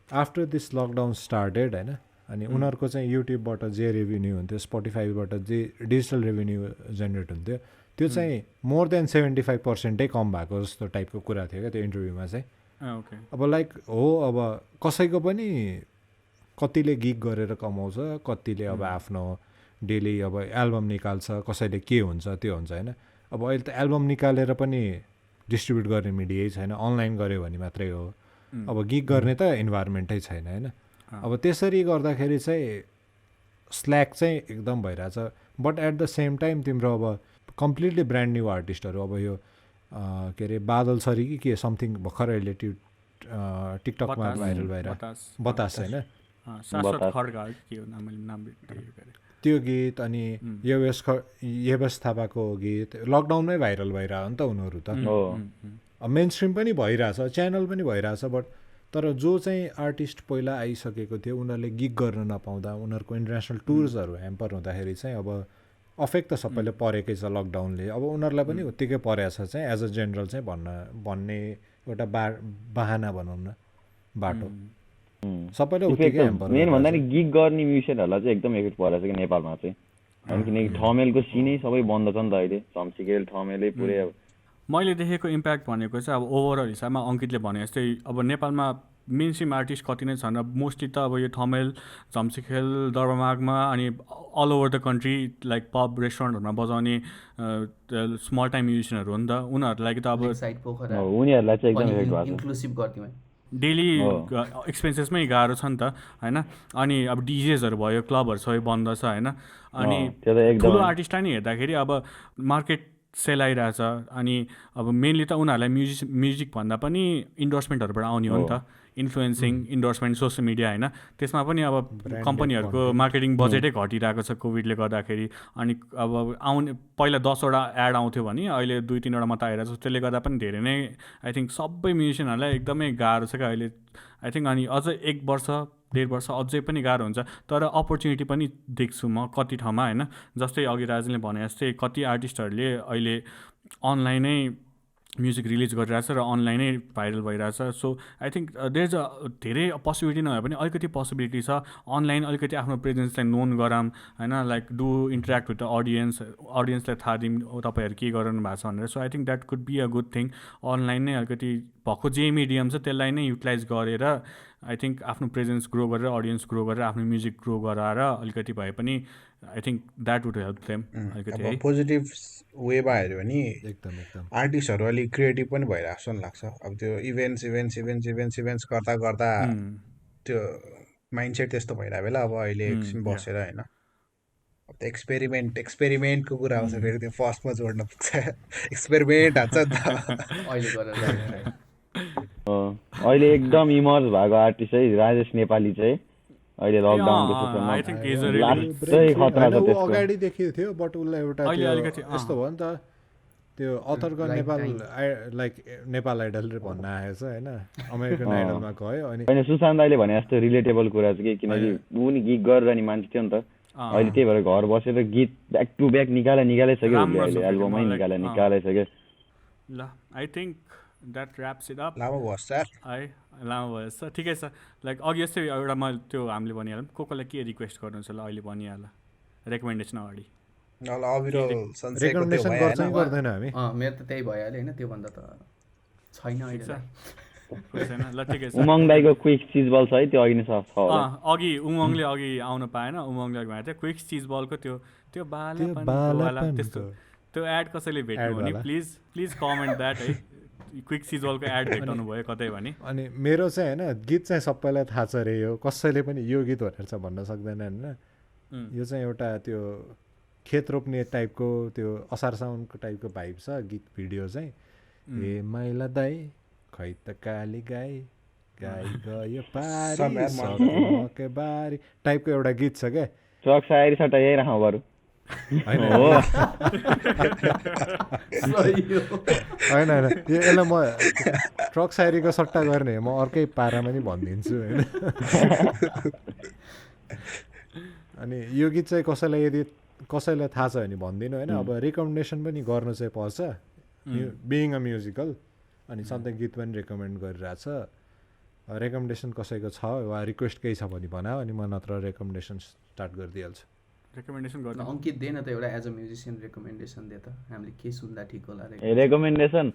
after this lockdown started होइन, अनि उनीहरूको चाहिँ युट्युबबाट जे रेभेन्यू हुन्थ्यो, स्पोटिफाईबाट जे डिजिटल रेभेन्यू जेनेरेट हुन्थ्यो त्यो चाहिँ मोर देन 75% कम भएको जस्तो टाइपको कुरा थियो क्या त्यो इन्टरभ्यूमा चाहिँ। अब लाइक हो, अब कसैको पनि कतिले गिग गरेर कमाउँछ, कतिले अब आफ्नो डेली अब एल्बम निकाल्छ, कसैले के हुन्छ त्यो हुन्छ होइन। अब अहिले त एल्बम निकालेर पनि डिस्ट्रिब्युट गर्ने मिडियै छैन, अनलाइन गऱ्यो भने मात्रै हो। अब गिग गर्ने त इन्भाइरोमेन्टै छैन होइन। अब त्यसरी गर्दाखेरि चाहिँ स्ल्याक चाहिँ एकदम भइरहेछ। But at the same time तिम्रो अब कम्प्लिटली ब्रान्ड न्यू आर्टिस्टहरू, अब यो के अरे बादल सरी कि के समथिङ भर्खर रिलेटिभ टिकटकमा भाइरल भइरहेको बतास होइन, त्यो गीत। अनि यवेश थापाको गीत लकडाउनमै भाइरल भइरहेको नि त उनीहरू त। अब मेन स्ट्रिम पनि भइरहेछ, च्यानल पनि भइरहेछ। बट तर जो चाहिँ आर्टिस्ट पहिला आइसकेको थियो उनीहरूले गिग गर्न नपाउँदा उनीहरूको इन्टरनेसनल टुर्सहरू ह्याम्पर हुँदाखेरि चाहिँ अब अफेक्ट त सबैले परेकै छ लकडाउनले। अब उनीहरूलाई पनि उत्तिकै परेछ चाहिँ एज अ जेनरल चाहिँ भन्ने एउटा बाहना भनौँ न, बाटो सबैले उत्तिकै ह्याम्पर। मेन भन्दा नि गिग गर्ने म्युजिसियनहरूलाई चाहिँ एकदम इफेक्ट परेछ कि नेपालमा चाहिँ, किनकि ठमेलको सिनै सबै बन्द छ नि त अहिले, चम्चिकेल ठमेलै पुरै। अब मैले देखेको इम्प्याक्ट भनेको चाहिँ अब ओभरअल हिसाबमा अङ्कितले भने जस्तै अब नेपालमा मेन स्ट्रिम आर्टिस्ट कति नै छन्, मोस्टली त अब यो ठमेल, झम्सिखेल, दरबारमागमा अनि all over the country like pub रेस्टुरेन्टहरूमा बजाउने स्मल टाइम म्युजिसियनहरू हो नि त। उनीहरूलाई त अब उनीहरूलाई चाहिँ एकदम इफेक्ट भएको इन्क्लुसिभ गरिदिउँ डेली एक्सपेन्सेसमै गाह्रो छ नि त होइन। अनि अब डिजेसहरू भयो, क्लबहरू सबै बन्द छ होइन। अनि ठुलो आर्टिस्टलाई नि हेर्दाखेरि अब मार्केट सेल आइरहेछ। अनि अब मेनली त उनीहरूलाई म्युजिक भन्दा पनि इन्डोर्समेन्टहरूबाट आउने हो नि त, इन्फ्लुएन्सिङ, इन्डोर्समेन्ट, सोसियल मिडिया होइन। त्यसमा पनि अब कम्पनीहरूको मार्केटिङ बजेटै घटिरहेको छ कोभिडले गर्दाखेरि। अनि अब पहिला 10वटा एड आउँथ्यो भने अहिले 2-3वटा मात्रै आइरहेको छ। त्यसले गर्दा पनि धेरै नै आई थिङ्क सबै म्युजिसियनहरूलाई एकदमै गाह्रो छ क्या अहिले आई थिङ्क। अनि अझ 1-1.5 वर्ष अझै पनि गाह्रो हुन्छ। तर अपर्च्युनिटी पनि देख्छु म कति ठाउँमा होइन। जस्तै अघि राजनले भने जस्तै कति आर्टिस्टहरूले अहिले अनलाइनै म्युजिक रिलिज गरिरहेछ र अनलाइनै भाइरल भइरहेछ। So I think there is a धेरै पोसिबिलिटी नभए पनि अलिकति पोसिबिलिटी छ। अनलाइन अलिकति आफ्नो प्रेजेन्सलाई नोन गराऊँ होइन, like do interact with the अडियन्सलाई थाहा दिउँ तपाईँहरू के गरिरहनु भएको छ भनेर। So I think that could be a good thing. Online नै अलिकति भएको जे मिडियम छ त्यसलाई नै युटिलाइज गरेर आई थिङ्क आफ्नो प्रेजेन्स ग्रो गरेर, अडियन्स ग्रो गरेर, आफ्नो म्युजिक ग्रो गराएर अलिकति भए पनि I think that would help them अलिकति। पोजिटिभ वेमा हेऱ्यो भने आर्टिस्टहरू अलिक क्रिएटिभ पनि भइरहेको जस्तो लाग्छ। अब त्यो इभेन्ट्स गर्दा गर्दा त्यो माइन्डसेट त्यस्तो भइरहेको बेला अब अहिले एकछिन बसेर होइन, अब त्यो एक्सपेरिमेन्टको कुरा आउँछ फेरि त्यो फर्स्टमा जोड्न पुग्छ। एक्सपेरिमेन्ट हान्छ नि त अहिले एकदम इमर्ज भएको आर्टिस्ट है राजेश नेपाली चाहिँ अहिले लकडाउनको अगाडि देखिएको थियो। बट उसलाई एउटा यस्तो भयो नि त, त्यो अथरको लाइक नेपाल आइडल भन्न आएछ होइन, अमेरिकन आइडलमा गयो। अनि सुशान्त दाइले भने जस्तो रिलेटेबल कुरा छ कि, किनकि ऊ नि गीत गरेर नि मान्छे थियो नि त अहिले, त्यही भएर घर बसेर गीत ब्याक टु ब्याक निकालिसक्यो, अहिले एल्बमै निकालिसक्यो। ल I think that raps it up. लामो भयो सर है, लामो भयो सर, ठिकै छ। लाइक अघि यस्तै एउटा मैले त्यो हामीले भनिहालौँ कसलाई के रिक्वेस्ट गर्नुहुन्छ ल अहिले भनिहाल रेकमेन्डेसन अगाडि। रेकमेन्डेसन गर्छ कि गर्दैन हामी? मेरो त त्यही भइहाल्यो होइन, त्योभन्दा त छैन ल ठिकै छ। उमङ दाइको क्विक चिज बल छ है, त्यो अघि नै छ अघि उमङले अघि आउनु पाएन। उमङले अघि भनेको थियो क्विक चिज बलको त्यो बाला त्यस्तो त्यो एड कसैले भेट्नु भने प्लिज कमेन्ट द्याट है, क्विक चिज बलको एड भेटाउनु भयो कतै भने। अनि मेरो चाहिँ होइन गीत चाहिँ सबैलाई थाहा छ अरे, यो कसैले पनि यो गीत भनेर चाहिँ भन्न सक्दैन होइन। यो चाहिँ एउटा त्यो खेत रोप्ने टाइपको त्यो असार साउनको टाइपको भाइब छ गीत भिडियो चाहिँ। ए माइला दाई खै त काली गाई गाई गयो पारी बारी टाइपको एउटा गीत छ क्या। ट्रक सायरी सट्टा यही राखौँ बरु होइन यसलाई म ट्रक सायरीको सट्टा गर्ने म अर्कै पारामा नि भनिदिन्छु होइन। अनि यो गीत चाहिँ कसैलाई थाहा छ भने भनिदिनु होइन। अब रिकमेन्डेसन पनि गर्नु चाहिँ पर्छ बिइङ अ म्युजिकल, अनि सधैँ गीत पनि रेकमेन्ड गरिरहेछ। रेकमेन्डेसन कसैको छ वा रिक्वेस्ट केही छ भने भन, अनि म नत्र रेकमेन्डेसन स्टार्ट गरिदिइहाल्छु। रेकमेन्डेसन गर्नु अङ्कित दे न त एउटा एज अ म्युजिसियन रेकमेन्डेसन दे त, हामीले के सुन्दा ठिक होला रेकमेन्डेसन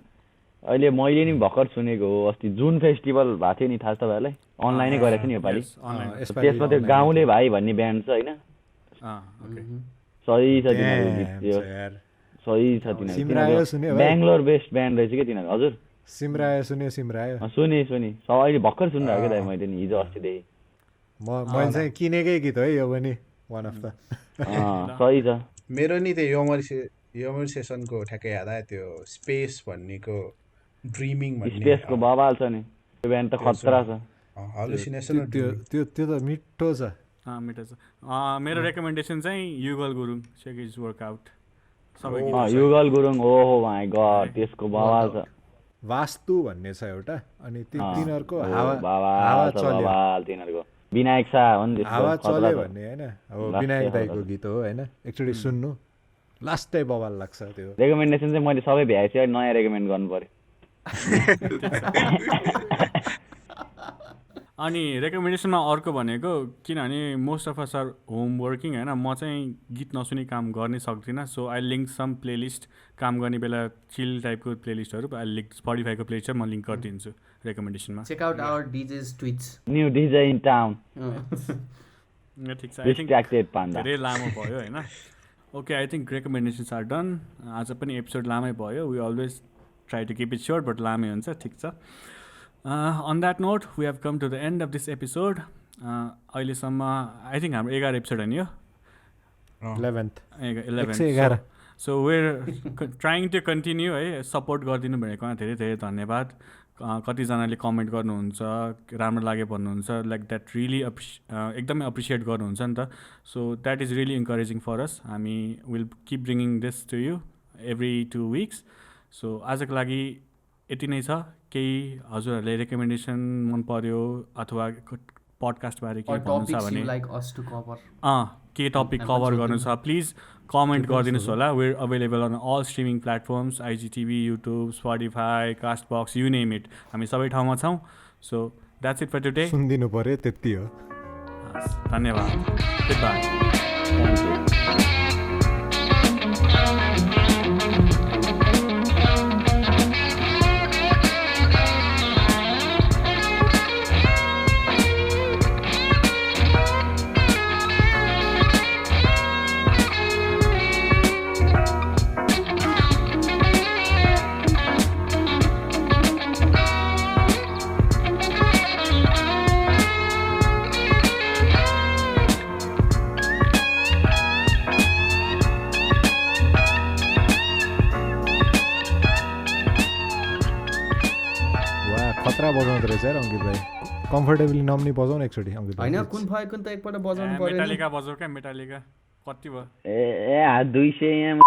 अहिले मैले नि भर्खर सुनेको हो, अस्ति जुन फेस्टिभल भएको थियो नि, थाहा छ तपाईँलाई? अनलाइनै गरेको थियो नि योपालि। त्यसमा त्यो गाउँले भाइ भन्ने ब्यान्ड छ होइन, सही छ तिनीहरूको गीत, त्यो सही छ तिनीहरू, बेङ्गलोर बेस्ड ब्यान्ड रहेछ क्या तिनीहरू। हजुर सिमरायो सुन्यो? सिमरायो सुने अहिले भर्खर सुनिरहेको क्या मैले नि, हिजो अस्तिदेखि। मैले चाहिँ किनेकै गीत हो है यो पनि, वान अफ द। सही छ। मेरो नि त्यो यमर सेसनको ठ्याक्कै याद आयो, त्यो स्पेस भन्नेको ड्रिमिङ भन्ने स्पेसको बवाल छ नि, त्यो ब्यान्ड त खतरा छ। हलुसिनेसन त्यो त मिठो छ। मिठो छ। मेरो रेकमेन्डेसन चाहिँ युगल गुरुङ, चेक हिज वर्कआउट। सबै युगल गुरुङ, ओहो माय गॉड, त्यसको बवाल छ। वास्तु भन्ने छ एउटा, अनि तिनीहरूको बवाल हावा छ, चल्यो, बवाल तिनीहरूको। विनायक शाह हो नि, हावा चल्यो भन्ने होइन, अब विनायक दाईको गीत हो होइन, एकचोटि सुन्नु, लास्टै बवाल लाग्छ त्यो। रेकमेन्डेसन चाहिँ मैले सबै भ्याएछु, नयाँ रेकमेन्ड गर्नु पर्यो। अनि रेकमेन्डेसनमा अर्को भनेको, किनभने most of us are home working होइन, म चाहिँ गीत नसुनी काम गर्नै सक्दिनँ। So I link some playlist, काम गर्ने बेला चिल टाइपको प्लेलिस्टहरू आई लिङ्क, स्पोटिफाईको प्लेलिस्ट म लिङ्क गरिदिन्छु रेकमेन्डेसनमा। Check out our DJs tweets, new DJ in town. ठिक छ, आई थिङ्क डिस्ट्र्याक्टेड पान्डा। धेरै लामो भयो होइन। Okay, I think recommendations are done. आज पनि एपिसोड लामै भयो, we always try to keep it short, but लामै हुन्छ, ठिक छ। On that note, we have come to the end of this episode. अहिलेसम्म आई थिङ्क हाम्रो 11 एपिसोड होइन यो, 11th। So we're trying to continue है। सपोर्ट गरिदिनु भनेकोमा धेरै धेरै धन्यवाद। कतिजनाले कमेन्ट गर्नुहुन्छ, राम्रो लाग्यो भन्नुहुन्छ, लाइक द्याट रियली एकदमै एप्रिसिएट गर्नुहुन्छ नि त। So that is really encouraging for us. हामी will keep bringing this to you every 2 weeks। So आजको लागि यति नै छ। केही हजुरहरूले रेकमेन्डेसन मन पर्यो अथवा पडकास्टबारे केही भन्नु छ भने, के टपिक कभर गर्नु छ, प्लिज कमेन्ट गरिदिनुहोस् होला। We're available on all streaming platforms, IGTV, YouTube, Spotify, Castbox, you name it, हामी सबै ठाउँमा छौँ। So that's it for today. सुनिदिनु पऱ्यो, त्यति हो। धन्यवाद, गुड बाई। बजाउँदो रहेछ यार अङ्कित भाइ, कम्फर्टेबली नम्नी बजाउन एकचोटि अङ्कित भाइ। होइन, कुन भएको त एकपल्ट बजाउनु पर्यो। मेटालिका बजाऊ क्या, मेटालिका कति भयो? ए 200